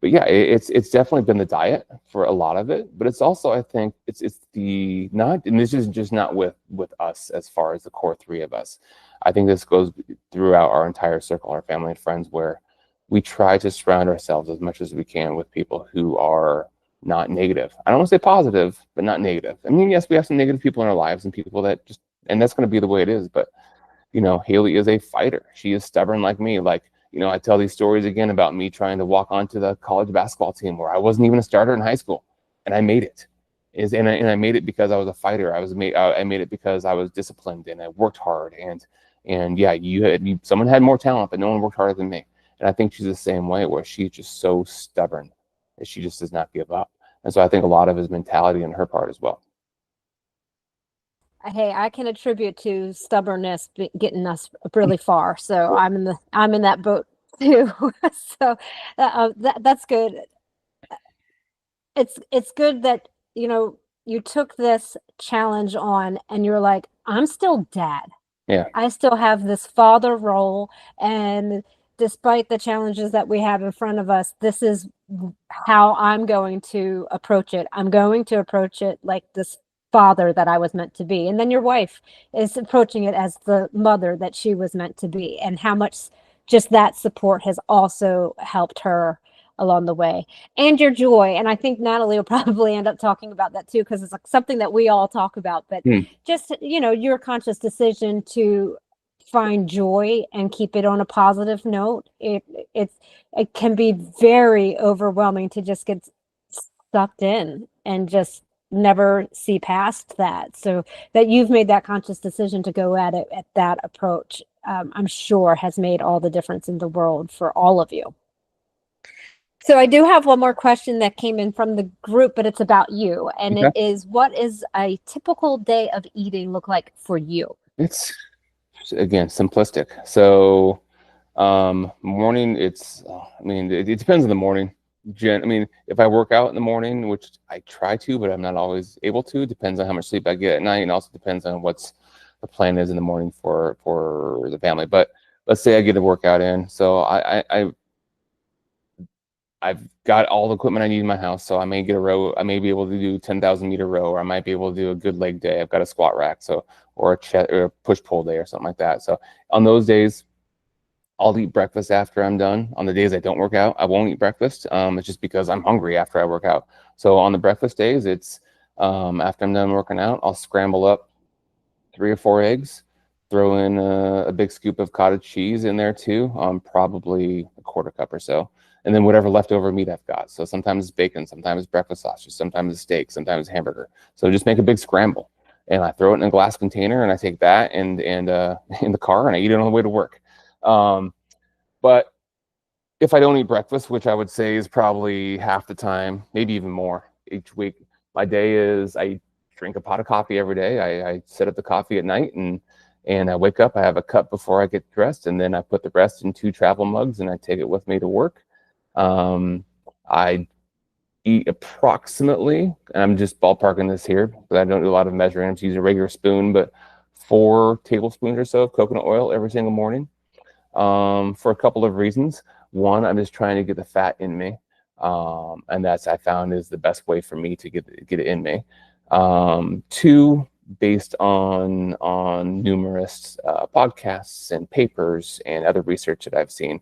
But yeah, it's definitely been the diet for a lot of it, but it's also, I think it's and this is just not with us as far as the core 3 of us. I think this goes throughout our entire circle, our family and friends, where we try to surround ourselves as much as we can with people who are not negative. I don't want to say positive, but not negative. I mean, yes, we have some negative people in our lives and people that and that's going to be the way it is. But, Haley is a fighter. She is stubborn like me. I tell these stories again about me trying to walk onto the college basketball team where I wasn't even a starter in high school, and I made it. And I made it because I was a fighter. I made it because I was disciplined and I worked hard. And yeah, someone had more talent, but no one worked harder than me. And I think she's the same way, where she's just so stubborn that she just does not give up. And so I think a lot of his mentality on her part as well. Hey, I can attribute to stubbornness getting us really far. So I'm in that boat too. So that's good. It's good that you took this challenge on, and you're like, I'm still dad. Yeah, I still have this father role, and despite the challenges that we have in front of us, this is how I'm going to approach it. I'm going to approach it like this father that I was meant to be. And then your wife is approaching it as the mother that she was meant to be, and how much just that support has also helped her along the way. And your joy. And I think Natalie will probably end up talking about that too, because it's like something that we all talk about, but just, you know, your conscious decision to find joy and keep it on a positive note. It can be very overwhelming to just get sucked in and just never see past that. So that you've made that conscious decision to go at it at that approach, I'm sure has made all the difference in the world for all of you. So I do have one more question that came in from the group, but it's about you. And it is, what is a typical day of eating look like for you? It's, again, simplistic. So morning, it's, I mean, it depends on the morning. I mean, if I work out in the morning, which I try to, but I'm not always able to, depends on how much sleep I get at night, and also depends on what's the plan is in the morning for the family. But let's say I get a workout in, so I've got all the equipment I need in my house, so I may get a row. I may be able to do 10,000 meter row, or I might be able to do a good leg day. I've got a squat rack, so or a chest or a push pull day or something like that. So on those days, I'll eat breakfast after I'm done. On the days I don't work out, I won't eat breakfast. It's just because I'm hungry after I work out. So on the breakfast days, it's after I'm done working out, I'll scramble up 3 or 4 eggs, throw in a big scoop of cottage cheese in there too, probably a 1/4 cup or so. And then whatever leftover meat I've got. So sometimes it's bacon, sometimes it's breakfast sausage, sometimes it's steak, sometimes it's hamburger. So just make a big scramble. And I throw it in a glass container, and I take that and in the car, and I eat it on the way to work. But if I don't eat breakfast, which I would say is probably half the time, maybe even more each week, my day is I drink a pot of coffee every day. I set up the coffee at night, and I wake up, I have a cup before I get dressed, and then I put the rest in 2 travel mugs, and I take it with me to work. I eat approximately, and I'm just ballparking this here, but I don't do a lot of measuring. I'm just using a regular spoon, but 4 tablespoons or so of coconut oil every single morning, for a couple of reasons. One, I'm just trying to get the fat in me, and that's, I found, is the best way for me to get it in me. 2, based on numerous podcasts and papers and other research that I've seen,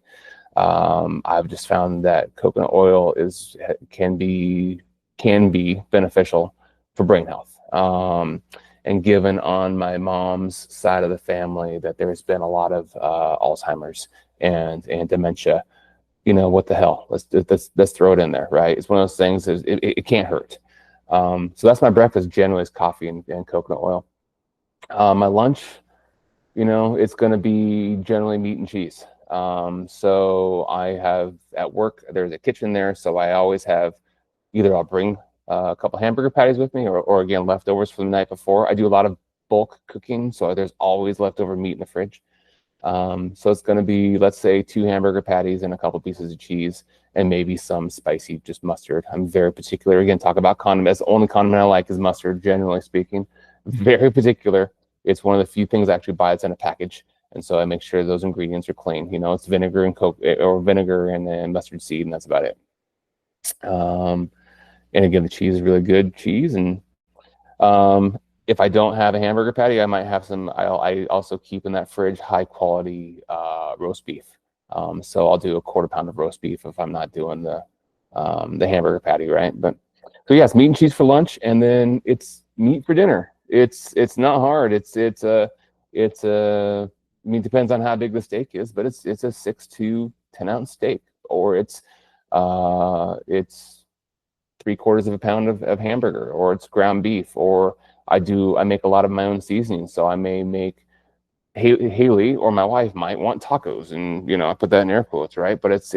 I've just found that coconut oil can be beneficial for brain health. And given on my mom's side of the family that there's been a lot of Alzheimer's and dementia, you know, what the hell? Let's throw it in there, right? It's one of those things. It can't hurt. So that's my breakfast. Generally, is coffee and coconut oil. My lunch, you know, it's going to be generally meat and cheese. So I have, at work, there's a kitchen there, so I always have, either I'll bring a couple hamburger patties with me, or again, leftovers from the night before. I do a lot of bulk cooking, so there's always leftover meat in the fridge. So it's going to be, let's say, 2 hamburger patties and a couple pieces of cheese, and maybe some spicy, just mustard. I'm very particular. Again, talk about condiments. The only condiment I like is mustard, generally speaking. Very particular. It's one of the few things I actually buy that's in a package. And so I make sure those ingredients are clean. You know, it's vinegar and Coke, or vinegar and mustard seed, and that's about it. And again, the cheese is really good cheese. And if I don't have a hamburger patty, I might have some. I also keep in that fridge high quality roast beef. So I'll do a 1/4 pound of roast beef if I'm not doing the hamburger patty, right? But so yes, meat and cheese for lunch, and then it's meat for dinner. It's not hard. It's I mean, it depends on how big the steak is, but it's a 6 to 10 ounce steak, or it's 3/4 pound of hamburger, or it's ground beef, or I make a lot of my own seasoning. So I may make, Haley or my wife might want tacos, and you know, I put that in air quotes, right? But it's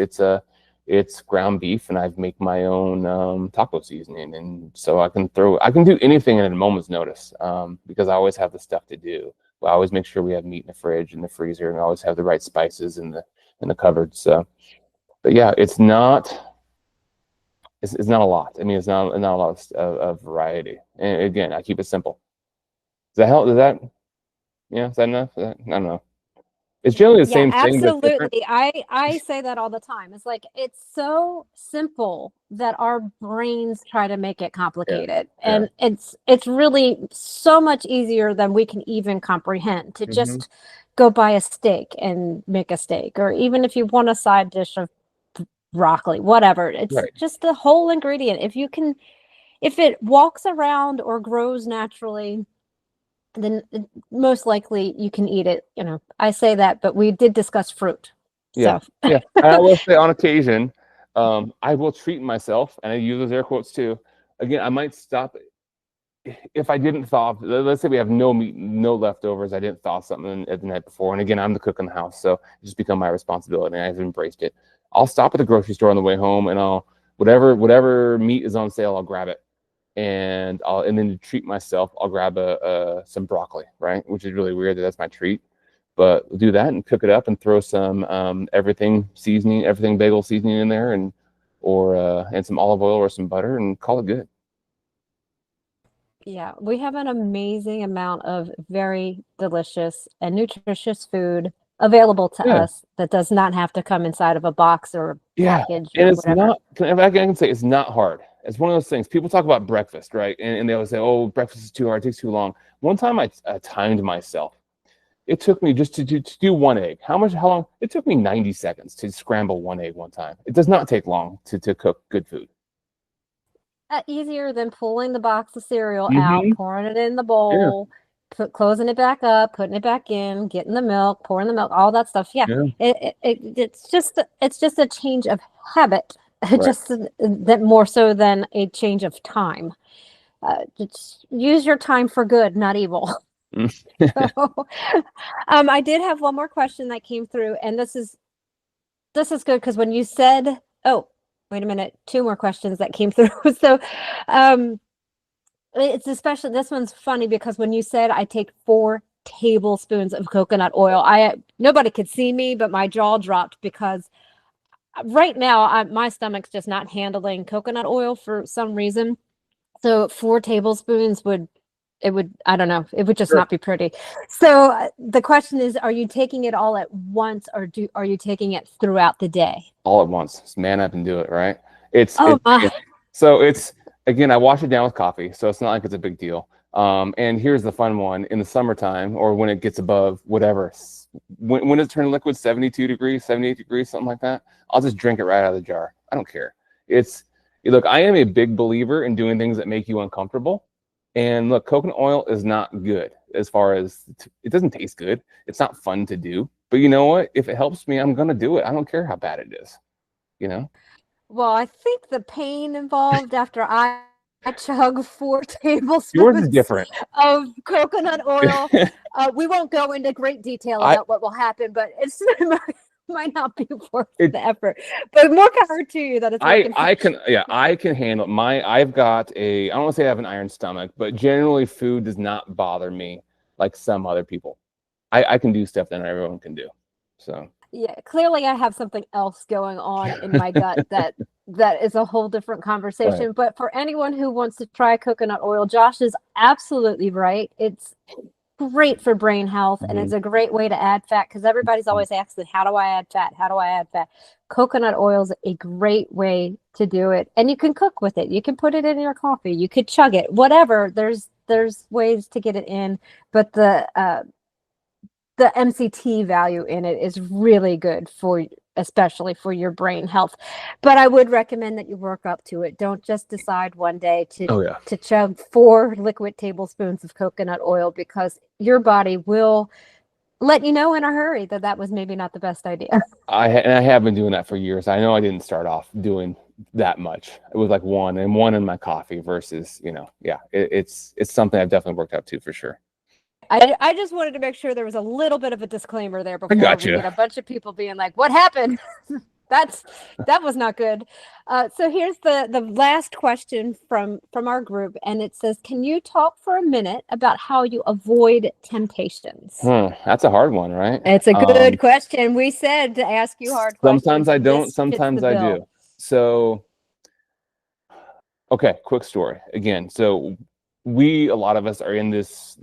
ground beef, and I make my own taco seasoning, and so I can do anything at a moment's notice, because I always have the stuff to do. I always make sure we have meat in the fridge and the freezer, and I always have the right spices in the cupboard. So, but yeah, it's not a lot. I mean, it's not a lot of variety. And again, I keep it simple. Does that help? Is that enough? I don't know. It's generally the Yeah, same thing, but different. absolutely. I say that all the time. It's like it's so simple that our brains try to make it Yeah. complicated. Yeah. And it's really so much easier than we can even comprehend to Mhm. just go buy a steak and make a steak, or even if you want a side dish of broccoli, whatever. It's Right. just the whole ingredient. If it walks around or grows naturally, then most likely you can eat it. You know, I say that, but we did discuss fruit. Yeah. So Yeah. And I will say on occasion, I will treat myself, and I use those air quotes too. Again, I might stop if I didn't thaw. Let's say we have no meat, no leftovers. I didn't thaw something the night before, and again, I'm the cook in the house, so it's just become my responsibility, and I've embraced it. I'll stop at the grocery store on the way home, and I'll whatever meat is on sale, I'll grab it, and then to treat myself, I'll grab some broccoli, right? Which is really weird that that's my treat, but we'll do that and cook it up and throw some everything bagel seasoning in there, and some olive oil or some butter, and call it good. yeah, we have an amazing amount of very delicious and nutritious food available to Yeah. us that does not have to come inside of a box or Yeah, package and or it's whatever. not. I can say it's not hard. It's one of those things. People talk about breakfast, right? And they always say, "Oh, breakfast is too hard. It takes too long." One time, I timed myself. It took me just to do one egg. How long? It took me 90 seconds to scramble one egg one time. It does not take long to cook good food. Easier than pulling the box of cereal out, Mm-hmm. pouring it in the Yeah. bowl, closing it back up, putting it back in, getting the milk, pouring the milk, all that stuff. Yeah, Yeah. it's just a change of habit, Right. just that more so than a change of time. Just use your time for good, not evil. So, I did have one more question that came through, and this is good because when you said, oh, wait a minute, two more questions that came through. So, it's especially, this one's funny because when you said I take 4 tablespoons of coconut oil, nobody could see me, but my jaw dropped because right now my stomach's just not handling coconut oil for some reason. So 4 tablespoons I don't know, it would just Sure. not be pretty. So the question is, are you taking it all at once, or are you taking it throughout the day? All at once. Just man up and do it, right? So it's, again, I wash it down with coffee, so it's not like it's a big deal. And here's the fun one: in the summertime, or when it gets above whatever, when it's turning liquid, 72 degrees, 78 degrees, something like that, I'll just drink it right out of the jar. I don't care. Look, I am a big believer in doing things that make you uncomfortable. And look, coconut oil is not good as far as it doesn't taste good. It's not fun to do. But you know what? If it helps me, I'm gonna do it. I don't care how bad it is. You know? Well, I think the pain involved after I chug 4 Yours is tablespoons different. of coconut oil. We won't go into great detail about what will happen, but it might not be worth the effort. But more power to you that it's working. I can handle I've got I don't want to say I have an iron stomach, but generally food does not bother me like some other people. I can do stuff that not everyone can do. So yeah, clearly I have something else going on in my gut that is a whole different conversation. Right. But for anyone who wants to try coconut oil, Josh is absolutely right. It's great for brain health, and it's a great way to add fat, because everybody's always asking, how do I add fat? How do I add fat? Coconut oil is a great way to do it, and you can cook with it. You can put it in your coffee. You could chug it, whatever. There's ways to get it in, but the MCT value in it is really good especially for your brain health. But I would recommend that you work up to it. Don't just decide one day to chug 4 liquid tablespoons of coconut oil, because your body will let you know in a hurry that was maybe not the best idea. I have been doing that for years. I know I didn't start off doing that much. It was like one in my coffee versus, it's something I've definitely worked up to for sure. I just wanted to make sure there was a little bit of a disclaimer there before we get a bunch of people being like, what happened? That was not good. So here's the last question from our group, and it says, can you talk for a minute about how you avoid temptations? That's a hard one, right? It's a good question. We said to ask you hard questions. Sometimes I don't, sometimes I do. So, okay, quick story. Again, so a lot of us are in this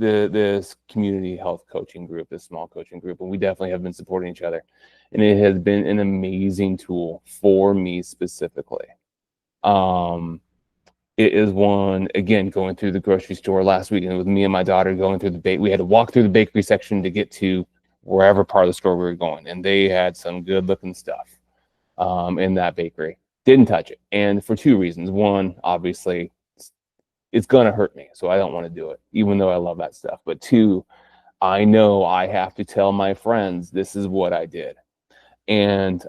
community health coaching group, this small coaching group, and we definitely have been supporting each other, and it has been an amazing tool for me specifically. It is one, again, going through the grocery store last week, and with me and my daughter going through we had to walk through the bakery section to get to wherever part of the store we were going, and they had some good looking stuff in that bakery. Didn't touch it, and for two reasons. One, obviously, it's gonna hurt me, so I don't want to do it, even though I love that stuff. But two, I know I have to tell my friends this is what I did. And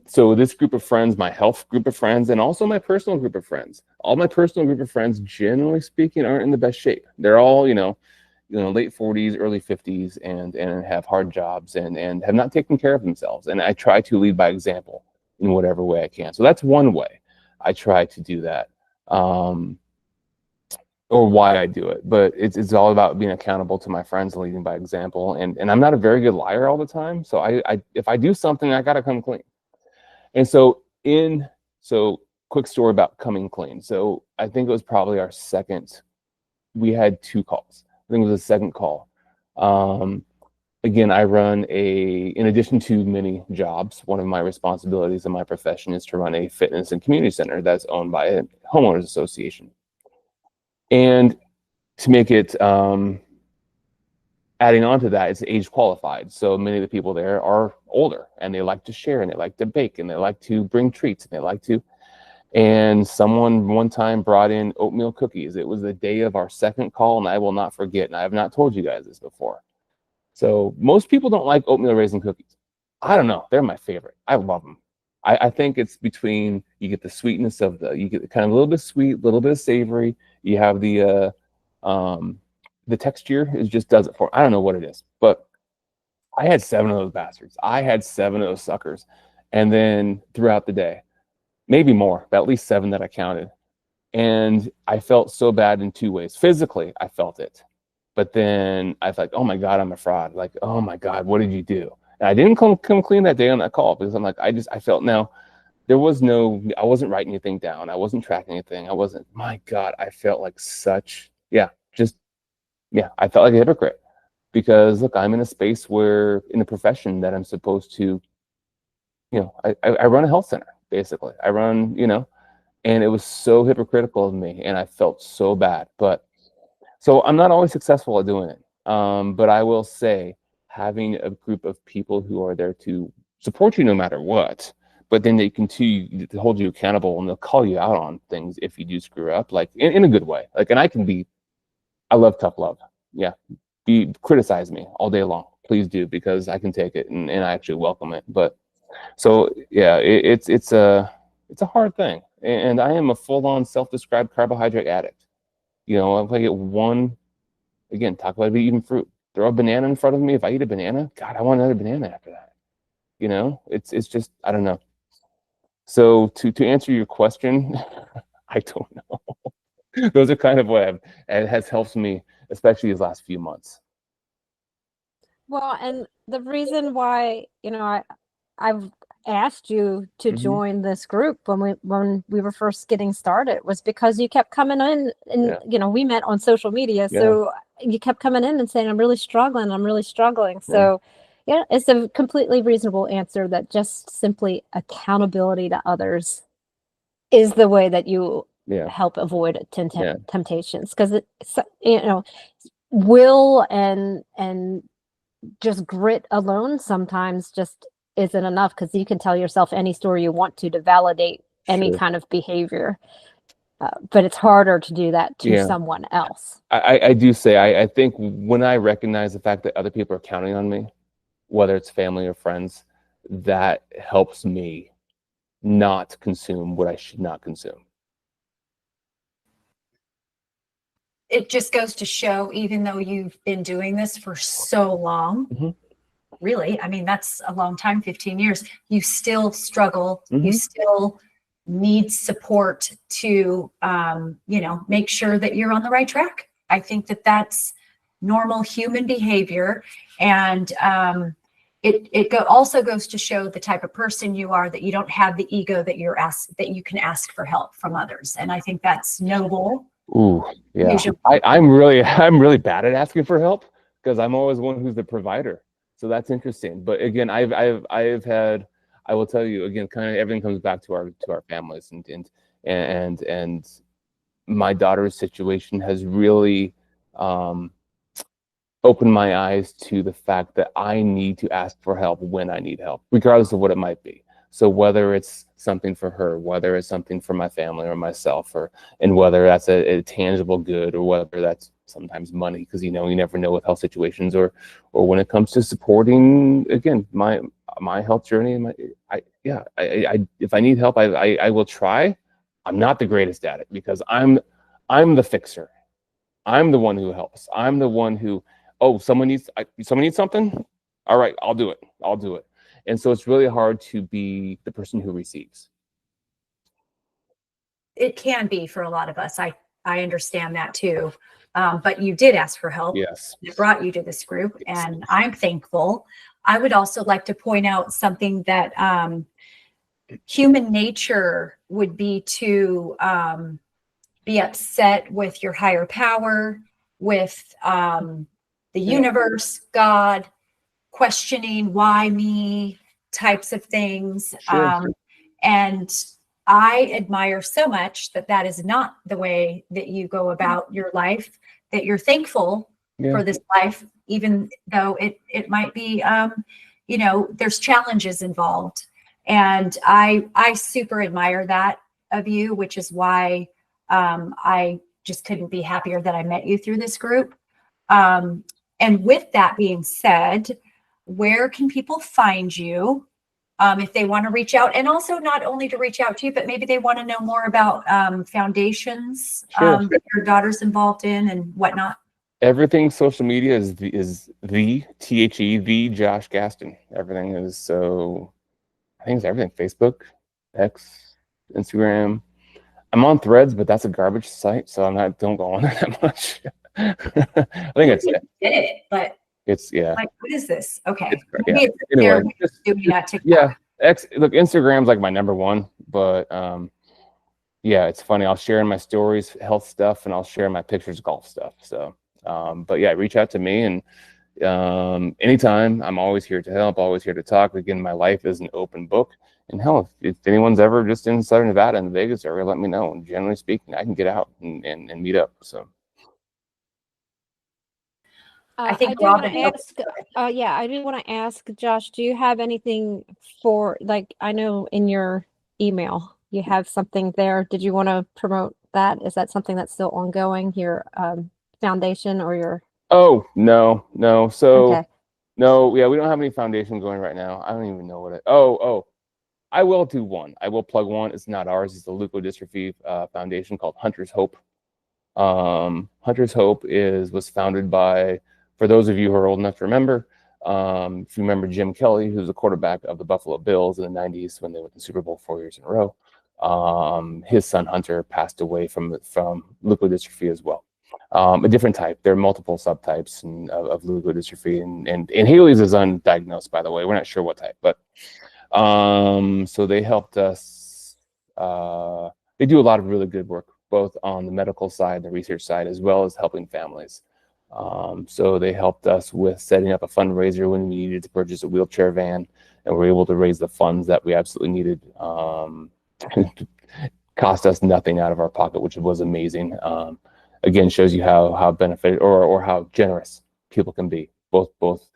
so this group of friends, my health group of friends, and also my personal group of friends, all my personal group of friends, generally speaking, aren't in the best shape. They're all, late 40s, early 50s, and have hard jobs and have not taken care of themselves. And I try to lead by example in whatever way I can. So that's one way I try to do that. Or why I do it, but it's all about being accountable to my friends and leading by example. And I'm not a very good liar all the time. So if I do something, I got to come clean. And so quick story about coming clean. So I think it was probably we had 2 calls. I think it was the second call. Again, I run in addition to many jobs, one of my responsibilities in my profession is to run a fitness and community center that's owned by a homeowners association. And to make it, adding on to that, it's age qualified. So many of the people there are older, and they like to share, and they like to bake, and they like to bring treats, and someone one time brought in oatmeal cookies. It was the day of our second call, and I will not forget, and I have not told you guys this before. So most people don't like oatmeal raisin cookies. I don't know. They're my favorite. I love them. I think it's between, you get the sweetness you get kind of a little bit sweet, a little bit of savory. You have the texture just does it for, I don't know what it is, but I had 7 of those bastards. I had 7 of those suckers. And then throughout the day, maybe more, but at least 7 that I counted. And I felt so bad in 2 ways. Physically, I felt it. But then I thought, oh my God, I'm a fraud. Like, oh my God, what did you do? And I didn't come clean that day on that call, because I'm like, I felt now, I wasn't writing anything down. I wasn't tracking anything. My God, I felt like I felt like a hypocrite, because look, I'm in a space in a profession that I'm supposed to, I run a health center, basically. I run, and it was so hypocritical of me, and I felt so bad. So I'm not always successful at doing it. But I will say, having a group of people who are there to support you no matter what, but then they continue to hold you accountable, and they'll call you out on things if you do screw up, like in a good way. Like, and I love tough love. Yeah. Criticize me all day long. Please do, because I can take it, and I actually welcome it. But so yeah, it's a hard thing. And I am a full-on self-described carbohydrate addict. If I get one, again, talk about eating fruit, throw a banana in front of me. If I eat a banana, God, I want another banana after that. It's just, I don't know. So to answer your question, I don't know. Those are kind of what has helped me, especially these last few months. Well, and the reason why, I've asked you to join this group when we were first getting started was because you kept coming in, and we met on social media. So you kept coming in and saying, I'm really struggling. So yeah, it's a completely reasonable answer that just simply accountability to others is the way that you help avoid temptations. Because will and just grit alone sometimes just isn't enough, because you can tell yourself any story you want to validate any kind of behavior, but it's harder to do that to someone else. I do say, I think when I recognize the fact that other people are counting on me, whether it's family or friends, that helps me not consume what I should not consume. It just goes to show, even though you've been doing this for so long, really, I mean, that's a long time, 15 years, you still struggle, you still need support to, make sure that you're on the right track. I think that that's normal human behavior. And it also goes to show the type of person you are, that you don't have the ego that that you can ask for help from others. And I think that's noble Ooh, yeah. Usually. I'm really bad at asking for help because I'm always one who's the provider. So that's interesting. But again, I've had, I will tell you again, kind of everything comes back to our families and my daughter's situation has really opened my eyes to the fact that I need to ask for help when I need help, regardless of what it might be. So whether it's something for her, whether it's something for my family or myself, and whether that's a tangible good or whether that's sometimes money, because you never know with health situations, or when it comes to supporting again my health journey. If I need help, I will try. I'm not the greatest at it because I'm the fixer. I'm the one who helps. I'm the one who, oh, someone needs something. All right, I'll do it. And so it's really hard to be the person who receives. It can be for a lot of us. I understand that too. But you did ask for help. Yes. It brought you to this group, and I'm thankful. I would also like to point out something that human nature would be to be upset with your higher power, with the universe, God, questioning why me types of things. Sure. And I admire so much that is not the way that you go about your life, that you're thankful for this life, even though it might be, there's challenges involved. And I super admire that of you, which is why I just couldn't be happier that I met you through this group. And with that being said, where can people find you if they want to reach out? And also not only to reach out to you, but maybe they want to know more about foundations that your daughter's involved in and whatnot. Everything social media is the Josh Gaston. Everything is, so I think it's everything. Facebook, X, Instagram. I'm on Threads, but that's a garbage site, so don't go on there that much. I think it's it, but it's like, what is this? Okay. Anyway, TikTok. Look, Instagram's like my number one, but it's funny. I'll share in my stories health stuff, and I'll share my pictures golf stuff. So, but yeah, reach out to me, and anytime. I'm always here to help, always here to talk. Again, my life is an open book. And hell, if anyone's ever just in Southern Nevada and the Vegas area, let me know. And generally speaking, I can get out and meet up. So. I think I do want to ask Josh, do you have anything for, like, I know in your email you have something there. Did you want to promote that? Is that something that's still ongoing, your foundation or your? Oh, no. So okay. No, we don't have any foundation going right now. I don't even know what I will do one. I will plug one. It's not ours. It's the Leukodystrophy foundation called Hunter's Hope. Hunter's Hope was founded by, for those of you who are old enough to remember, if you remember Jim Kelly, who's the quarterback of the Buffalo Bills in the 90s when they went to the Super Bowl 4 years in a row. His son Hunter passed away from leukodystrophy as well. A different type. There are multiple subtypes of leukodystrophy, and Haley's is undiagnosed, by the way. We're not sure what type, but so they helped us. They do a lot of really good work, both on the medical side, the research side, as well as helping families. So they helped us with setting up a fundraiser when we needed to purchase a wheelchair van, and we're able to raise the funds that we absolutely needed. Cost us nothing out of our pocket, which was amazing. Again, shows you how benefited or how generous people can be, both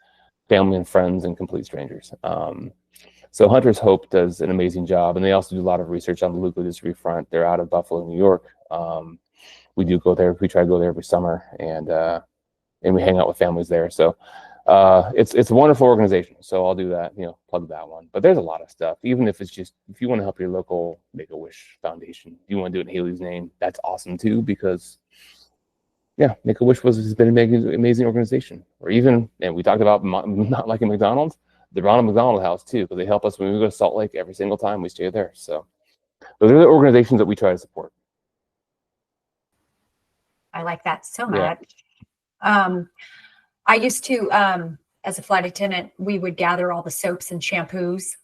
family and friends and complete strangers. So Hunter's Hope does an amazing job, and they also do a lot of research on the leukodystrophy front. They're out of Buffalo, New York. We do go there. We try to go there every summer, and we hang out with families there. So it's a wonderful organization. So I'll do that, plug that one. But there's a lot of stuff. Even if it's just, if you want to help your local Make-A-Wish Foundation, if you want to do it in Haley's name, that's awesome too, because Make-A-Wish has been an amazing organization. Or even, and we talked about not liking McDonald's, the Ronald McDonald House too, because they help us when we go to Salt Lake every single time we stay there. So those are the organizations that we try to support. I like that so much. I used to, as a flight attendant, we would gather all the soaps and shampoos,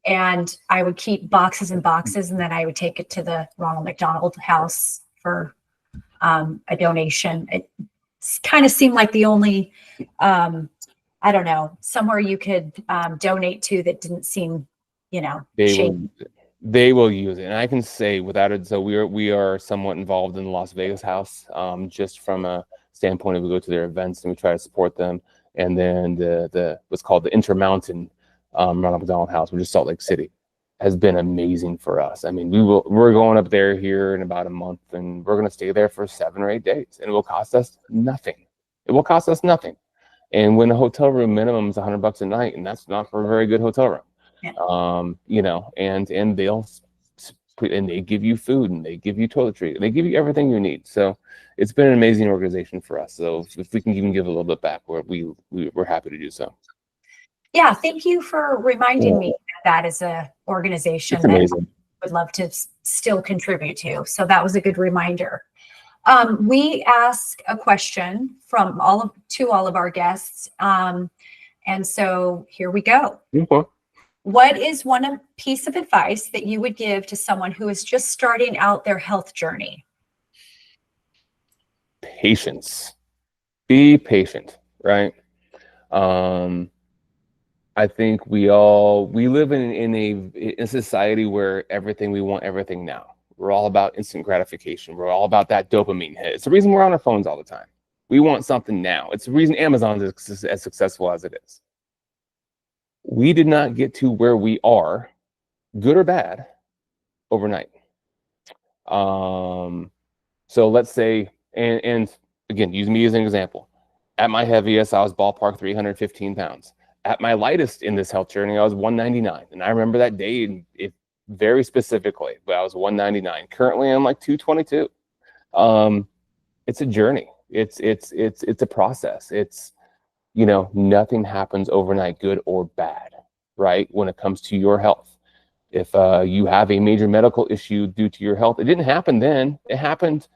and I would keep boxes and boxes, and then I would take it to the Ronald McDonald House for a donation. It kind of seemed like the only, I don't know, somewhere you could donate to that didn't seem, shady. They will use it, and I can say without it. So we are somewhat involved in the Las Vegas house, just from a standpoint of we go to their events and we try to support them. And then the what's called the Intermountain Ronald McDonald House, which is Salt Lake City, has been amazing for us. I mean, we're going up there here in about a month, and we're going to stay there for 7 or 8 days, and it will cost us nothing. It will cost us nothing. And when a hotel room minimum is $100 a night, and that's not for a very good hotel room. Yeah. And they give you food, and they give you toiletry, and they give you everything you need. So it's been an amazing organization for us. So if we can even give a little bit back, we're happy to do so. Yeah, thank you for reminding me that as a organization It's amazing. that I would love to still contribute to. So that was a good reminder. We ask a question from all of our guests, and so here we go. Okay. What is one piece of advice that you would give to someone who is just starting out their health journey? Patience. Be patient, right? I think we live in a society where we want everything now. We're all about instant gratification. We're all about that dopamine hit. It's the reason we're on our phones all the time. We want something now. It's the reason Amazon is as successful as it is. We did not get to where we are, good or bad, overnight. So let's say, and again, use me as an example. At my heaviest, I was ballpark 315 pounds. At my lightest in this health journey, I was 199. And I remember that day very specifically, but I was 199. Currently, I'm like 222. It's a journey. It's a process. It's, nothing happens overnight, good or bad, right? When it comes to your health. If you have a major medical issue due to your health, it didn't happen then. It happened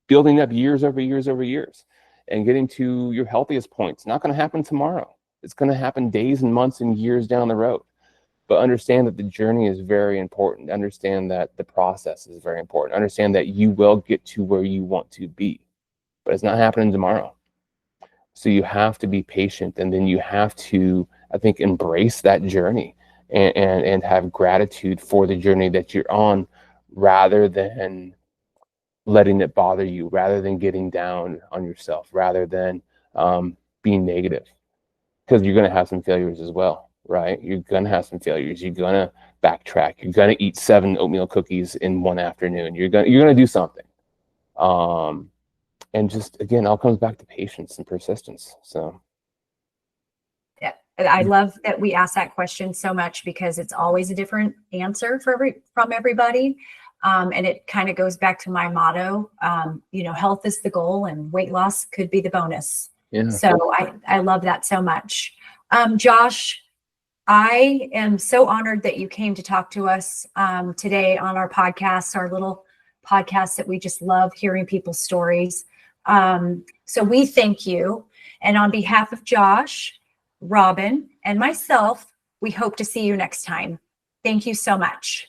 building up years over years over years. And getting to your healthiest point, it's not going to happen tomorrow. It's going to happen days and months and years down the road. But understand that the journey is very important. Understand that the process is very important. Understand that you will get to where you want to be, but it's not happening tomorrow. So you have to be patient, and then you have to, I think, embrace that journey and have gratitude for the journey that you're on, rather than letting it bother you, rather than getting down on yourself, rather than being negative. Because you're going to have some failures as well, right? You're going to have some failures. You're going to backtrack. You're going to eat 7 oatmeal cookies in one afternoon. You're going to do something. And just, again, all comes back to patience and persistence. So. Yeah, I love that we ask that question so much, because it's always a different answer from everybody. And it kind of goes back to my motto, health is the goal and weight loss could be the bonus. Yeah. So I love that so much. Josh, I am so honored that you came to talk to us today on our podcast, our little podcast that we just love hearing people's stories. So we thank you. And on behalf of Josh, Robyn, and myself, we hope to see you next time. Thank you so much.